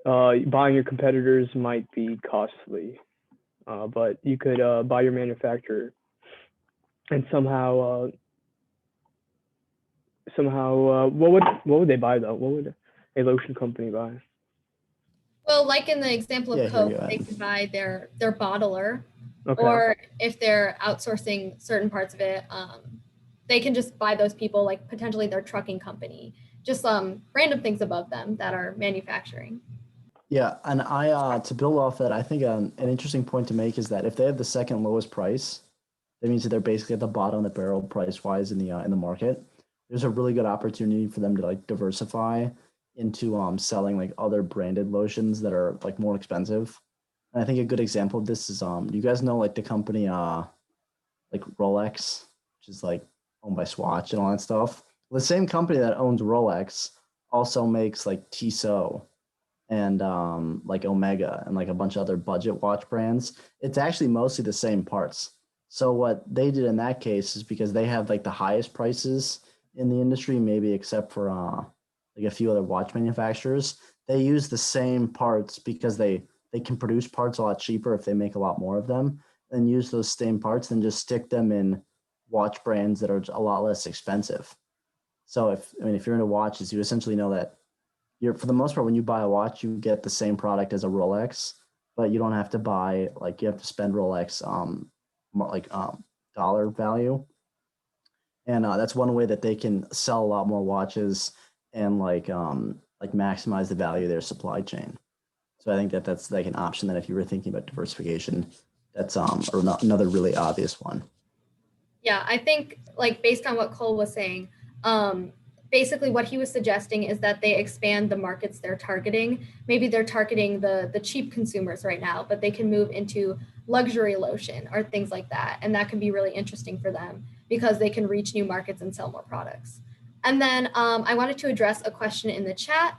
J: buying your competitors might be costly, but you could buy your manufacturer and somehow what would they buy though? What would a lotion company buy?
G: Well, like in the example of Coke, they could buy their bottler,
J: Okay.
G: or if they're outsourcing certain parts of it, they can just buy those people, like potentially their trucking company, just random things above them that are manufacturing.
D: Yeah, and I to build off that, I think an interesting point to make is that if they have the second lowest price, that means that they're basically at the bottom of the barrel price wise in the market. There's a really good opportunity for them to like diversify into selling like other branded lotions that are like more expensive. And I think a good example of this is you guys know like the company like Rolex, which is like owned by Swatch and all that stuff. The same company that owns Rolex also makes like Tissot and like Omega and like a bunch of other budget watch brands. It's actually mostly the same parts. So what they did in that case is because they have like the highest prices in the industry, maybe except for like a few other watch manufacturers, they use the same parts because they can produce parts a lot cheaper if they make a lot more of them, and use those same parts and just stick them in watch brands that are a lot less expensive. So if you're into watches, you essentially know that for the most part, when you buy a watch, you get the same product as a Rolex, but you don't have to buy, like, you have to spend Rolex dollar value. And that's one way that they can sell a lot more watches and like maximize the value of their supply chain. So I think that's like an option that if you were thinking about diversification, that's another really obvious one.
G: Yeah, I think like based on what Cole was saying, basically what he was suggesting is that they expand the markets they're targeting. Maybe they're targeting the cheap consumers right now, but they can move into luxury lotion or things like that. And that can be really interesting for them because they can reach new markets and sell more products. And then I wanted to address a question in the chat.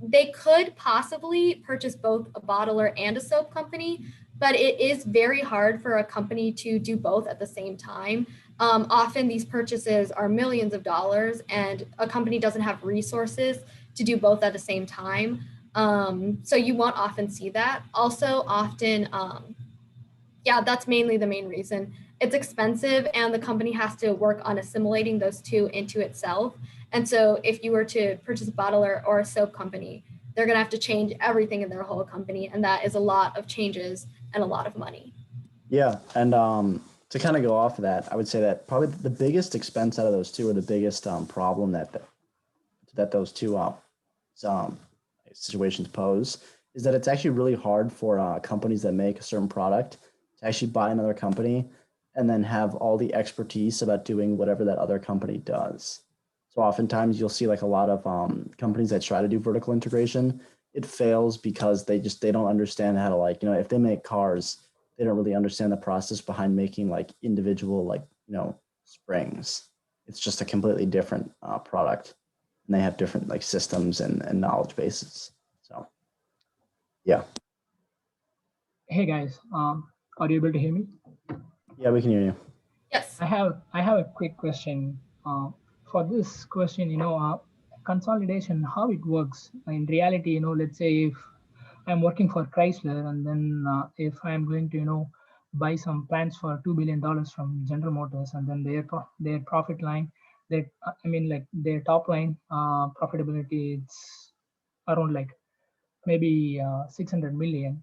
G: They could possibly purchase both a bottler and a soap company, but it is very hard for a company to do both at the same time. Often these purchases are millions of dollars and a company doesn't have resources to do both at the same time. So you won't often see that. Also often, yeah, that's mainly the main reason. It's expensive and the company has to work on assimilating those two into itself. And so if you were to purchase a bottler or a soap company, they're gonna have to change everything in their whole company. And that is a lot of changes and a lot of money.
D: Yeah, and to kind of go off of that, I would say that probably the biggest expense out of those two, or the biggest problem that those two situations pose, is that it's actually really hard for companies that make a certain product to actually buy another company and then have all the expertise about doing whatever that other company does. So oftentimes you'll see like a lot of companies that try to do vertical integration, it fails because they don't understand how to, like, if they make cars, they don't really understand the process behind making like individual, like, springs. It's just a completely different product, and they have different like systems and knowledge bases. So yeah.
K: Hey guys, are you able to hear me?
D: Yeah, we can hear you.
G: Yes.
K: I have a quick question. For this question, consolidation, how it works in reality. Let's say if I'm working for Chrysler, and then if I'm going to buy some plants for $2 billion from General Motors, and then their profit line, like their top line profitability, it's around like maybe 600 million.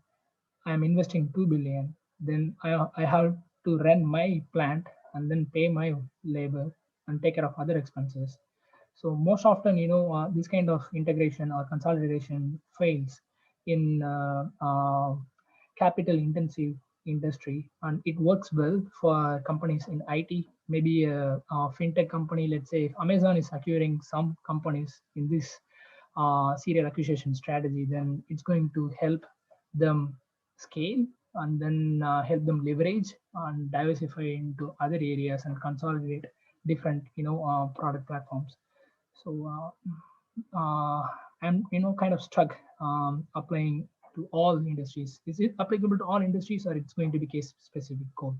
K: I'm investing 2 billion, then I have to run my plant and then pay my labor and take care of other expenses. So most often, this kind of integration or consolidation fails in capital intensive industry, and it works well for companies in IT. Maybe a fintech company, let's say if Amazon is acquiring some companies in this serial acquisition strategy, then it's going to help them scale, and then help them leverage and diversify into other areas and consolidate different product platforms. So I'm kind of stuck applying to all industries. Is it applicable to all industries, or it's going to be case specific code?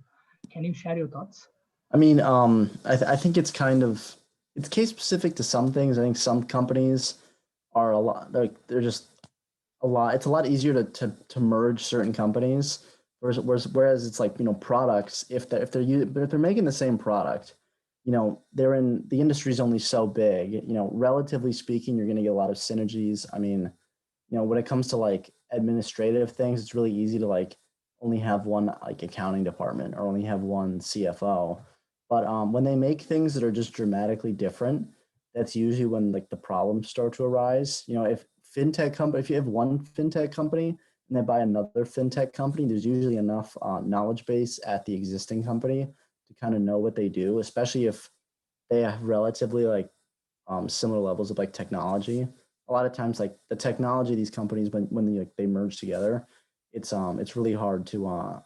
K: Can you share your thoughts?
D: I mean, I think it's it's case specific to some things. I think some companies are a lot, they're just a lot. It's a lot easier to merge certain companies, whereas it's like, products. If they're making the same product, they're in the industry is only so big. Relatively speaking, you're going to get a lot of synergies. I mean, when it comes to like administrative things, it's really easy to like only have one like accounting department or only have one CFO. But when they make things that are just dramatically different, that's usually when like the problems start to arise. If you have one fintech company and they buy another fintech company, there's usually enough knowledge base at the existing company to kind of know what they do, especially if they have relatively like similar levels of like technology. A lot of times, like the technology of these companies, when they merge together, it's really hard to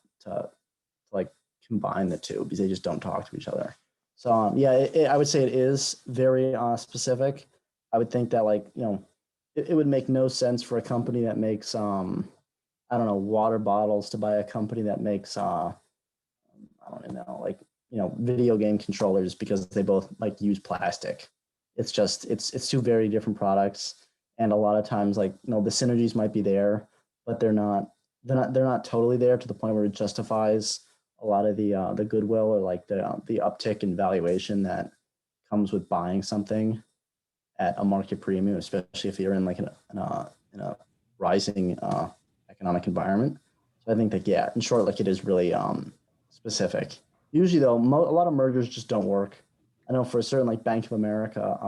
D: like combine the two because they just don't talk to each other. So yeah, I would say it is very specific. I would think that like it would make no sense for a company that makes I don't know, water bottles to buy a company that makes I don't know, like video game controllers, because they both like use plastic. It's just it's two very different products, and a lot of times like the synergies might be there, but they're not totally there to the point where it justifies a lot of the goodwill or like the uptick in valuation that comes with buying something at a market premium, especially if you're in like in a rising economic environment. So I think that, yeah, in short, like it is really specific. Usually though, a lot of mergers just don't work. I know for a certain like Bank of America,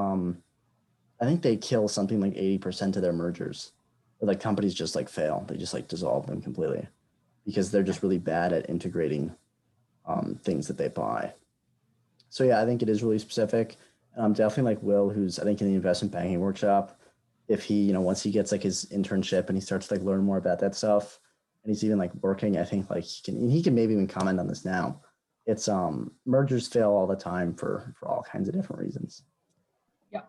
D: I think they kill something like 80% of their mergers. Or like companies just like fail. They just like dissolve them completely because they're just really bad at integrating things that they buy. So yeah, I think it is really specific. And I'm definitely like Will, who's I think in the investment banking workshop. If he, once he gets like his internship and he starts to like learn more about that stuff, and he's even like working, I think like he can maybe even comment on this now. It's mergers fail all the time for all kinds of different reasons.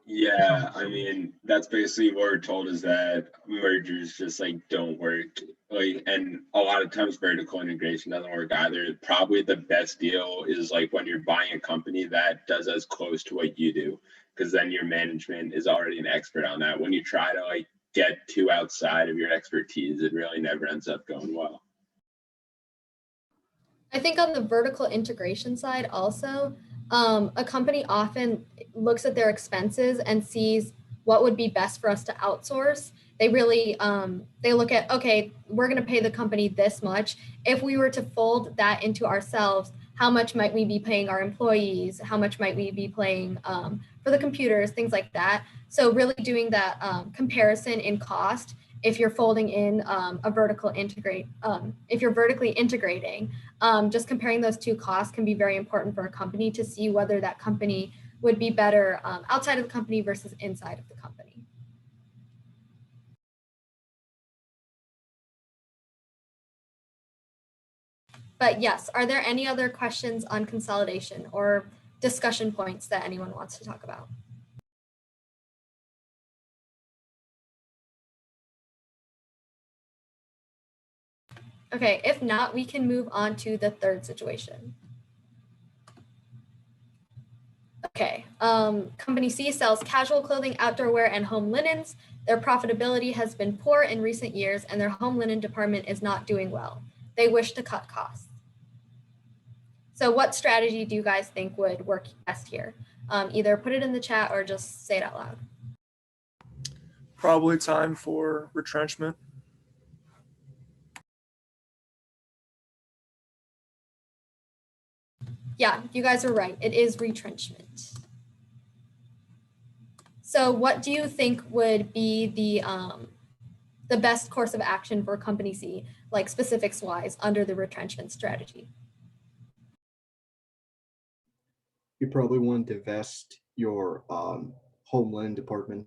C: Yeah, I mean, that's basically what we're told, is that mergers just like don't work. Like, and a lot of times vertical integration doesn't work either. Probably the best deal is like when you're buying a company that does as close to what you do, because then your management is already an expert on that. When you try to like get too outside of your expertise, it really never ends up going well.
G: I think on the vertical integration side also, a company often looks at their expenses and sees what would be best for us to outsource. They really, they look at, okay, we're going to pay the company this much. If we were to fold that into ourselves, how much might we be paying our employees? How much might we be paying for the computers, things like that. So really doing that comparison in cost, if you're folding in a vertical integrate, if you're vertically integrating, just comparing those two costs can be very important for a company to see whether that company would be better outside of the company versus inside of the company. But yes, are there any other questions on consolidation or discussion points that anyone wants to talk about? Okay, if not, we can move on to the third situation. Okay, Company C sells casual clothing, outdoor wear, and home linens. Their profitability has been poor in recent years, and their home linen department is not doing well. They wish to cut costs. So what strategy do you guys think would work best here? Either put it in the chat or just say it out loud.
L: Probably time for retrenchment.
G: Yeah, you guys are right. It is retrenchment. So what do you think would be the best course of action for Company C, like specifics wise, under the retrenchment strategy?
M: You probably want to divest your homeland department.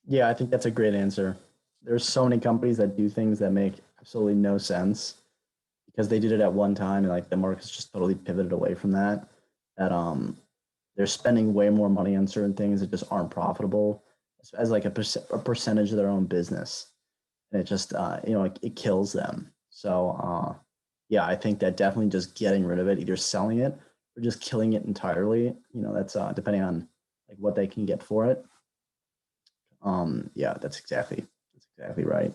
D: Yeah, I think that's a great answer. There's so many companies that do things that make absolutely no sense because they did it at one time and like the market's just totally pivoted away from that. They're spending way more money on certain things that just aren't profitable as like a percentage of their own business, and it just it kills them. So yeah, I think that definitely just getting rid of it, either selling it or just killing it entirely. That's depending on like what they can get for it. Yeah, that's exactly right.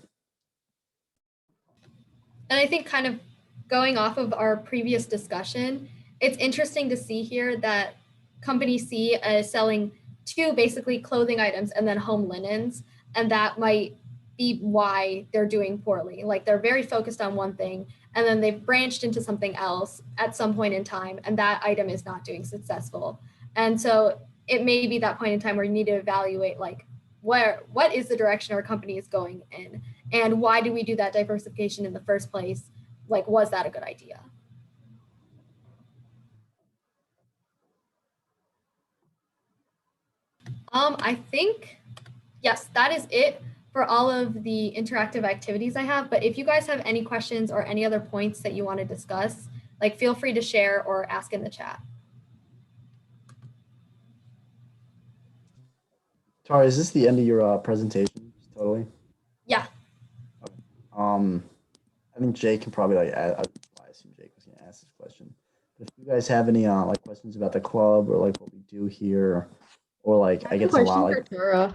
G: And I think kind of going off of our previous discussion, it's interesting to see here that Company C is selling two basically clothing items and then home linens, and that might be why they're doing poorly. Like they're very focused on one thing and then they've branched into something else at some point in time, and that item is not doing successful. And so it may be that point in time where you need to evaluate like what is the direction our company is going in, and why do we do that diversification in the first place? Like, was that a good idea? I think, yes, that is it for all of the interactive activities I have. But if you guys have any questions or any other points that you want to discuss, like feel free to share or ask in the chat.
D: Tara, is this the end of your presentation? Totally.
G: Yeah.
D: Okay. I think Jake can probably like I assume Jake was gonna ask this question. But if you guys have any like questions about the club or like what we do here, or like I guess a lot like
H: Tara.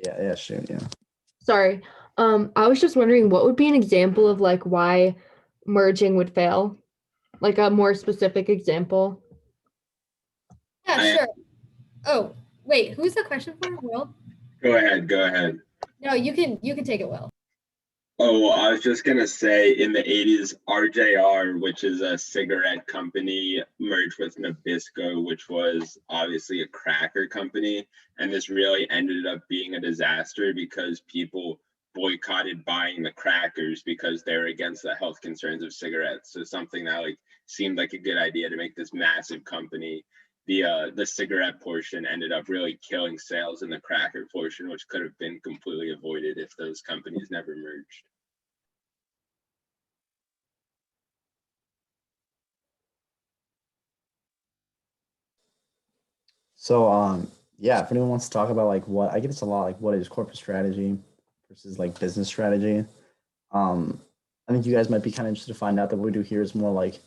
D: Yeah, shoot, yeah.
H: Sorry. I was just wondering what would be an example of like why merging would fail? Like a more specific example.
G: Yeah, sure. Oh, wait, who's the question for, Will?
C: Go ahead.
G: No, you can take it, Will.
C: Oh, I was just gonna say in the 80s, RJR, which is a cigarette company, merged with Nabisco, which was obviously a cracker company. And this really ended up being a disaster because people boycotted buying the crackers because they're against the health concerns of cigarettes. So something that like seemed like a good idea to make this massive company. The cigarette portion ended up really killing sales in the cracker portion, which could have been completely avoided if those companies never merged.
D: So yeah, if anyone wants to talk about like what I get, it's a lot like what is corporate strategy versus like business strategy. I think you guys might be kind of interested to find out that what we do here is more like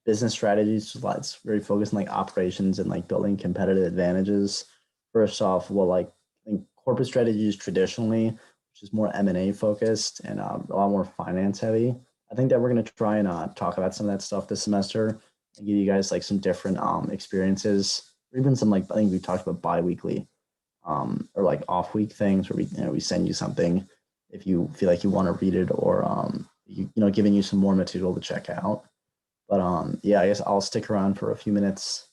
D: business strategies. It's very focused on like operations and like building competitive advantages. First off, well, like I think corporate strategies traditionally, which is more M&A focused and a lot more finance heavy. I think that we're going to try and talk about some of that stuff this semester and give you guys like some different experiences, or even some like I think we talked about bi-weekly or like off week things where we send you something if you feel like you want to read it, or giving you some more material to check out. But yeah, I guess I'll stick around for a few minutes.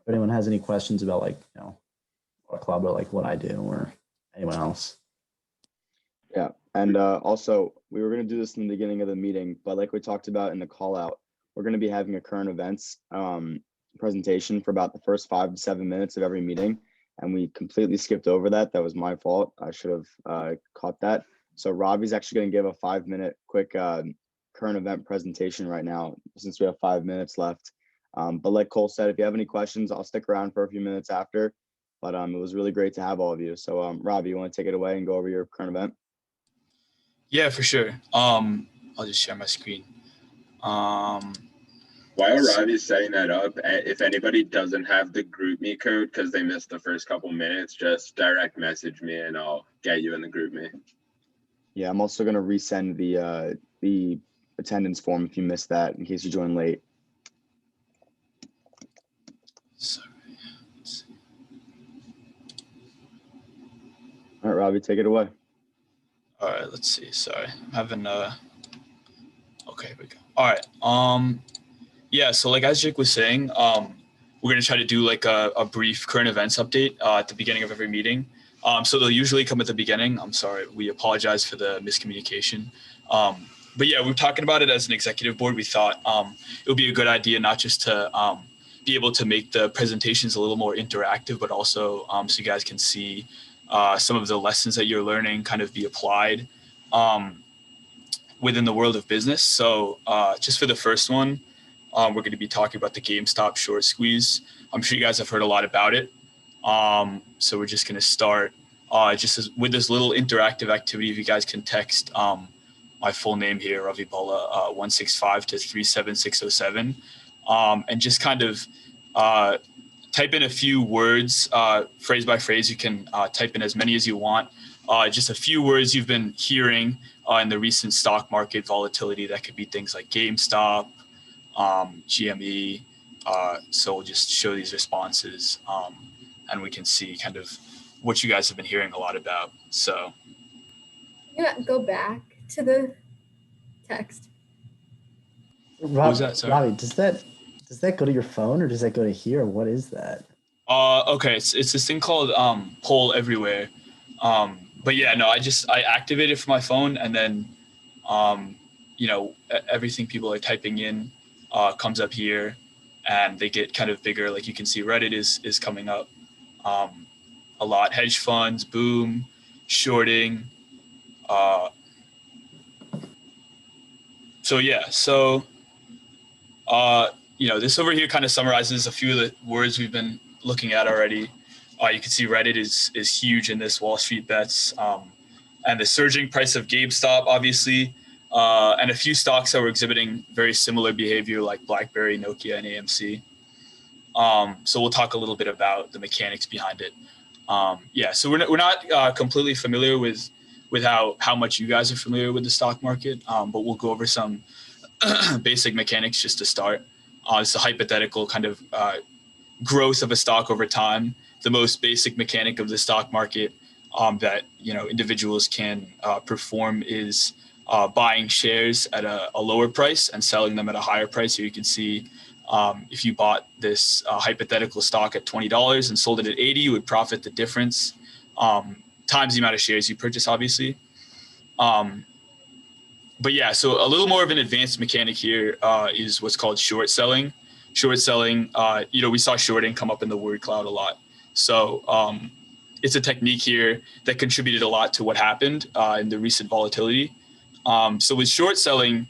D: If anyone has any questions about like our club or like what I do or anyone else.
A: Yeah, and also we were going to do this in the beginning of the meeting, but like we talked about in the call out, we're going to be having a current events presentation for about the first 5 to 7 minutes of every meeting, and we completely skipped over that. That was my fault. I should have caught that. So Robbie's actually going to give a 5-minute quick current event presentation right now, since we have 5 minutes left. But like Cole said, if you have any questions, I'll stick around for a few minutes after. But it was really great to have all of you. So Robbie, you want to take it away and go over your current event?
B: Yeah, for sure. I'll just share my screen.
C: While Robbie's setting that up, if anybody doesn't have the GroupMe code because they missed the first couple minutes, just direct message me and I'll get you in the GroupMe.
A: Yeah, I'm also going to resend the attendance form if you missed that, in case you joined late.
B: Sorry.
A: All right, Robbie, take it away.
B: All right, let's see. Sorry, I'm having okay, here we go. All right. Yeah, so like as Jake was saying, we're gonna try to do like a brief current events update at the beginning of every meeting. So they'll usually come at the beginning. I'm sorry, we apologize for the miscommunication. But yeah, we're talking about it as an executive board. We thought it would be a good idea not just to be able to make the presentations a little more interactive, but also so you guys can see some of the lessons that you're learning kind of be applied within the world of business. So just for the first one, we're going to be talking about the GameStop short squeeze. I'm sure you guys have heard a lot about it. So we're just going to start with this little interactive activity. If you guys can text my full name here, Ravi Bala, 165 to 37607, and just kind of type in a few words, phrase by phrase. You can type in as many as you want. Just a few words you've been hearing in the recent stock market volatility. That could be things like GameStop, GME. So we'll just show these responses and we can see kind of what you guys have been hearing a lot about. So
G: Yeah, go back to the text.
B: What was that? Sorry.
D: Robbie, does that go to your phone or does that go to here? What is that?
B: Okay, it's this thing called Poll Everywhere. But yeah, no, I activate it from my phone, and then everything people are typing in comes up here, and they get kind of bigger. Like you can see, Reddit is coming up a lot. Hedge funds, boom, shorting. So yeah, so this over here kind of summarizes a few of the words we've been looking at already. You can see Reddit is huge in this Wall Street bets, and the surging price of GameStop, obviously, and a few stocks that were exhibiting very similar behavior, like BlackBerry, Nokia, and AMC. So we'll talk a little bit about the mechanics behind it. So we're not completely familiar with how much you guys are familiar with the stock market, but we'll go over some basic mechanics just to start. It's a hypothetical kind of growth of a stock over time. The most basic mechanic of the stock market that individuals can perform is buying shares at a lower price and selling them at a higher price. Here you can see if you bought this hypothetical stock at $20 and sold it at 80, you would profit the difference times the amount of shares you purchase, obviously. But yeah, so a little more of an advanced mechanic here is what's called short selling. Short selling, we saw shorting come up in the word cloud a lot. So it's a technique here that contributed a lot to what happened in the recent volatility. So with short selling,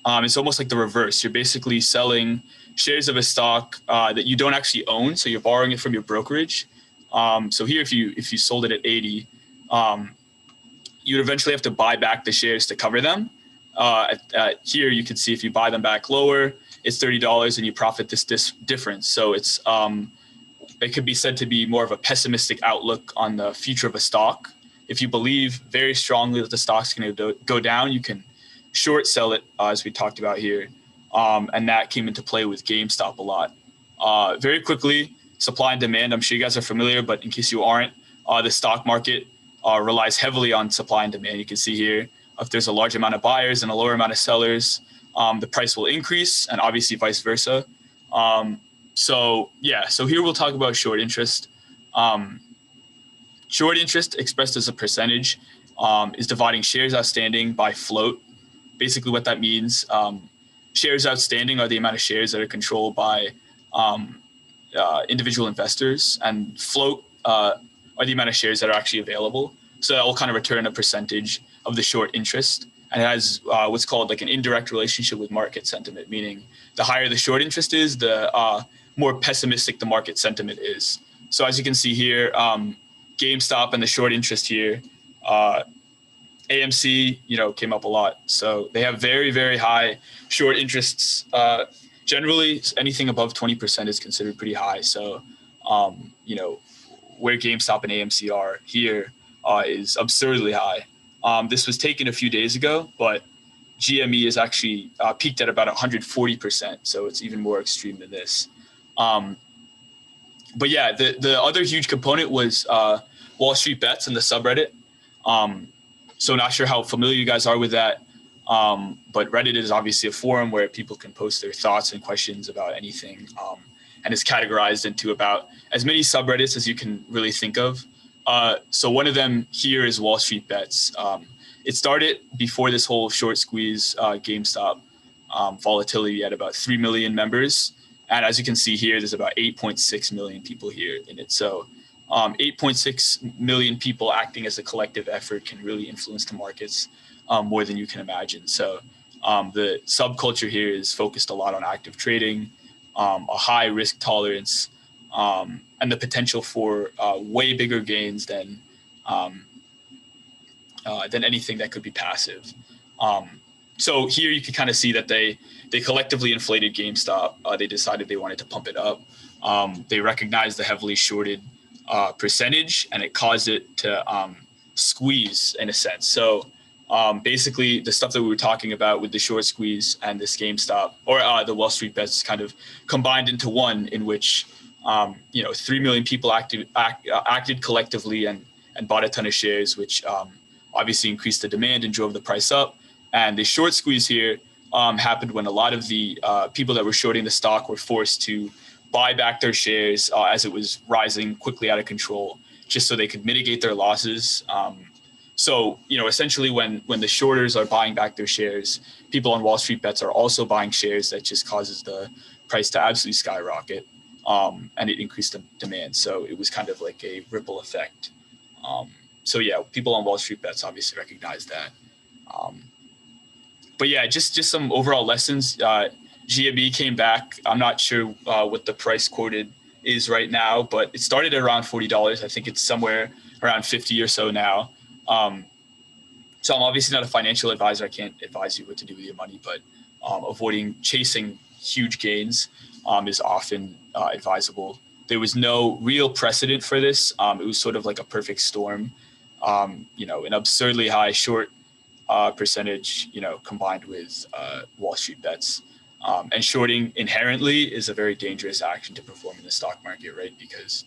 B: it's almost like the reverse. You're basically selling shares of a stock that you don't actually own. So you're borrowing it from your brokerage. So here, if you sold it at 80, you'd eventually have to buy back the shares to cover them. Here, you can see if you buy them back lower, it's $30 and you profit this difference. So it could be said to be more of a pessimistic outlook on the future of a stock. If you believe very strongly that the stock's going to go down, you can short sell it, as we talked about here. And that came into play with GameStop a lot. Very quickly, supply and demand, I'm sure you guys are familiar, but in case you aren't, the stock market relies heavily on supply and demand. You can see here, if there's a large amount of buyers and a lower amount of sellers, the price will increase, and obviously vice versa. So here we'll talk about short interest. Short interest, expressed as a percentage, is dividing shares outstanding by float. Basically what that means, shares outstanding are the amount of shares that are controlled by individual investors, and float are the amount of shares that are actually available. So that will kind of return a percentage of the short interest, and it has what's called like an indirect relationship with market sentiment, meaning the higher the short interest is, the more pessimistic the market sentiment is. So as you can see here, GameStop and the short interest here, AMC, came up a lot. So they have very, very high short interests. Generally, anything above 20% is considered pretty high. So, where GameStop and AMC are here is absurdly high. This was taken a few days ago, but GME is actually peaked at about 140%. So it's even more extreme than this. But yeah, the other huge component was Wall Street Bets and the subreddit. So not sure how familiar you guys are with that. But Reddit is obviously a forum where people can post their thoughts and questions about anything, and is categorized into about as many subreddits as you can really think of. So one of them here is Wall Street Bets. It started before this whole short squeeze GameStop volatility at about 3 million members. And as you can see here, there's about 8.6 million people here in it. So 8.6 million people acting as a collective effort can really influence the markets more than you can imagine. So the subculture here is focused a lot on active trading, a high risk tolerance, and the potential for way bigger gains than anything that could be passive. So here you can kind of see that they collectively inflated GameStop. They decided they wanted to pump it up. They recognized the heavily shorted percentage, and it caused it to squeeze in a sense. So basically the stuff that we were talking about with the short squeeze and this GameStop or the Wall Street Bets kind of combined into one, in which 3 million people acted collectively and bought a ton of shares, which obviously increased the demand and drove the price up. And the short squeeze here happened when a lot of the people that were shorting the stock were forced to buy back their shares as it was rising quickly out of control, just so they could mitigate their losses. So, essentially when the shorters are buying back their shares, people on Wall Street Bets are also buying shares. That just causes the price to absolutely skyrocket, and it increased the demand. So it was kind of like a ripple effect. So yeah, people on Wall Street Bets obviously recognize that. But yeah, just some overall lessons. GME came back. I'm not sure what the price quoted is right now, but it started at around $40. I think it's somewhere around 50 or so now. So I'm obviously not a financial advisor. I can't advise you what to do with your money, but avoiding chasing huge gains is often advisable. There was no real precedent for this. It was sort of like a perfect storm, an absurdly high short percentage, combined with Wall Street Bets. And shorting inherently is a very dangerous action to perform in the stock market, right? Because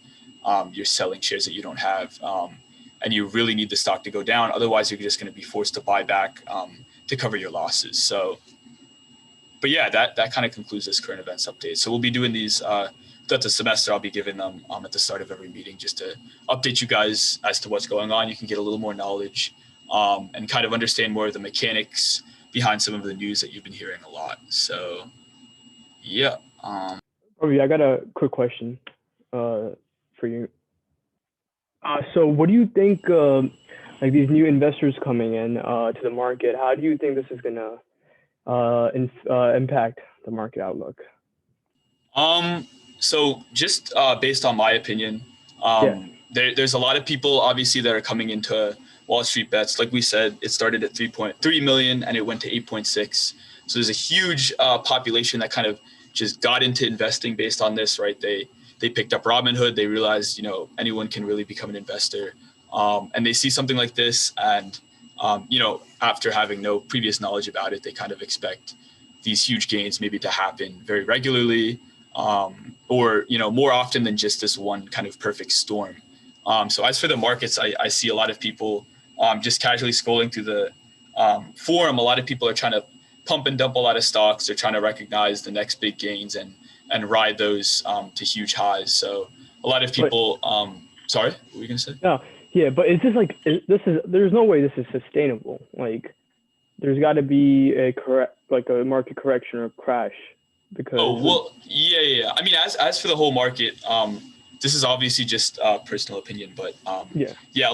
B: you're selling shares that you don't have, and you really need the stock to go down. Otherwise, you're just going to be forced to buy back to cover your losses. So, but yeah, that kind of concludes this current events update. So we'll be doing these throughout the semester. I'll be giving them at the start of every meeting just to update you guys as to what's going on. You can get a little more knowledge and kind of understand more of the mechanics behind some of the news that you've been hearing a lot. So, yeah.
J: I got a quick question for you. So what do you think, like these new investors coming in to the market, how do you think this is going to impact the market outlook?
B: So just based on my opinion, there's a lot of people obviously that are coming into Wall Street Bets. Like we said, it started at 3.3 million and it went to 8.6. So there's a huge population that kind of just got into investing based on this, right? They picked up Robinhood. They realized, anyone can really become an investor. And they see something like this. And, after having no previous knowledge about it, they kind of expect these huge gains maybe to happen very regularly, or, more often than just this one kind of perfect storm. So as for the markets, I see a lot of people just casually scrolling through the forum. A lot of people are trying to pump and dump a lot of stocks. They're trying to recognize the next big gains and ride those to huge highs. So a lot of people, sorry, what were you gonna say?
J: No, yeah, but is this like, there's no way this is sustainable. Like there's gotta be a market correction or crash because.
B: Oh, well, yeah. I mean, as for the whole market, this is obviously just personal opinion, but a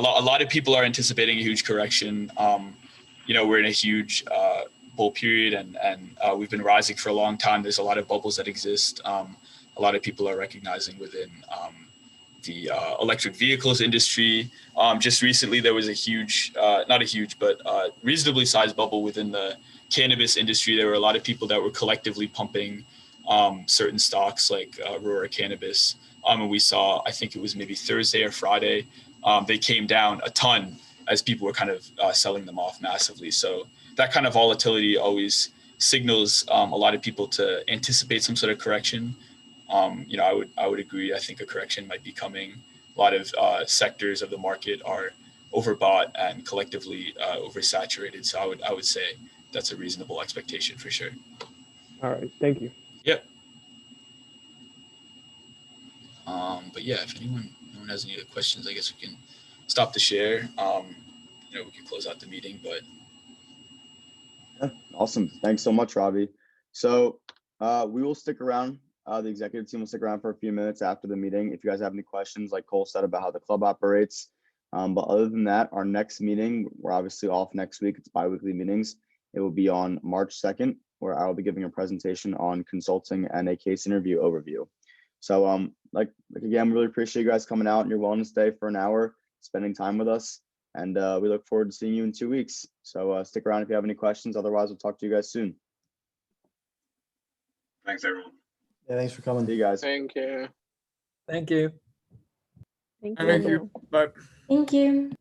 B: lot of people are anticipating a huge correction. we're in a huge bull period, and we've been rising for a long time. There's a lot of bubbles that exist. A lot of people are recognizing within the electric vehicles industry. Just recently, there was a huge, not a huge, but reasonably sized bubble within the cannabis industry. There were a lot of people that were collectively pumping certain stocks like Aurora Cannabis. And we saw, I think it was maybe Thursday or Friday, they came down a ton as people were kind of selling them off massively. So that kind of volatility always signals a lot of people to anticipate some sort of correction. I would agree. I think a correction might be coming. A lot of sectors of the market are overbought and collectively oversaturated. So I would say that's a reasonable expectation for sure.
J: All right, thank you.
B: Yep. But yeah, if no one has any other questions, I guess we can stop the share. We can close out the meeting, but.
A: Yeah, awesome. Thanks so much, Robbie. So we will stick around. The executive team will stick around for a few minutes after the meeting if you guys have any questions, like Cole said, about how the club operates. But other than that, our next meeting, we're obviously off next week. It's bi-weekly meetings. It will be on March 2nd, where I will be giving a presentation on consulting and a case interview overview. So like again, we really appreciate you guys coming out on your wellness day for an hour, spending time with us. And we look forward to seeing you in 2 weeks. So stick around if you have any questions. Otherwise, we'll talk to you guys soon.
C: Thanks, everyone.
D: Yeah, thanks for coming.
A: See you guys.
L: Thank you.
E: Thank
L: Thank you. Bye.
H: Thank you.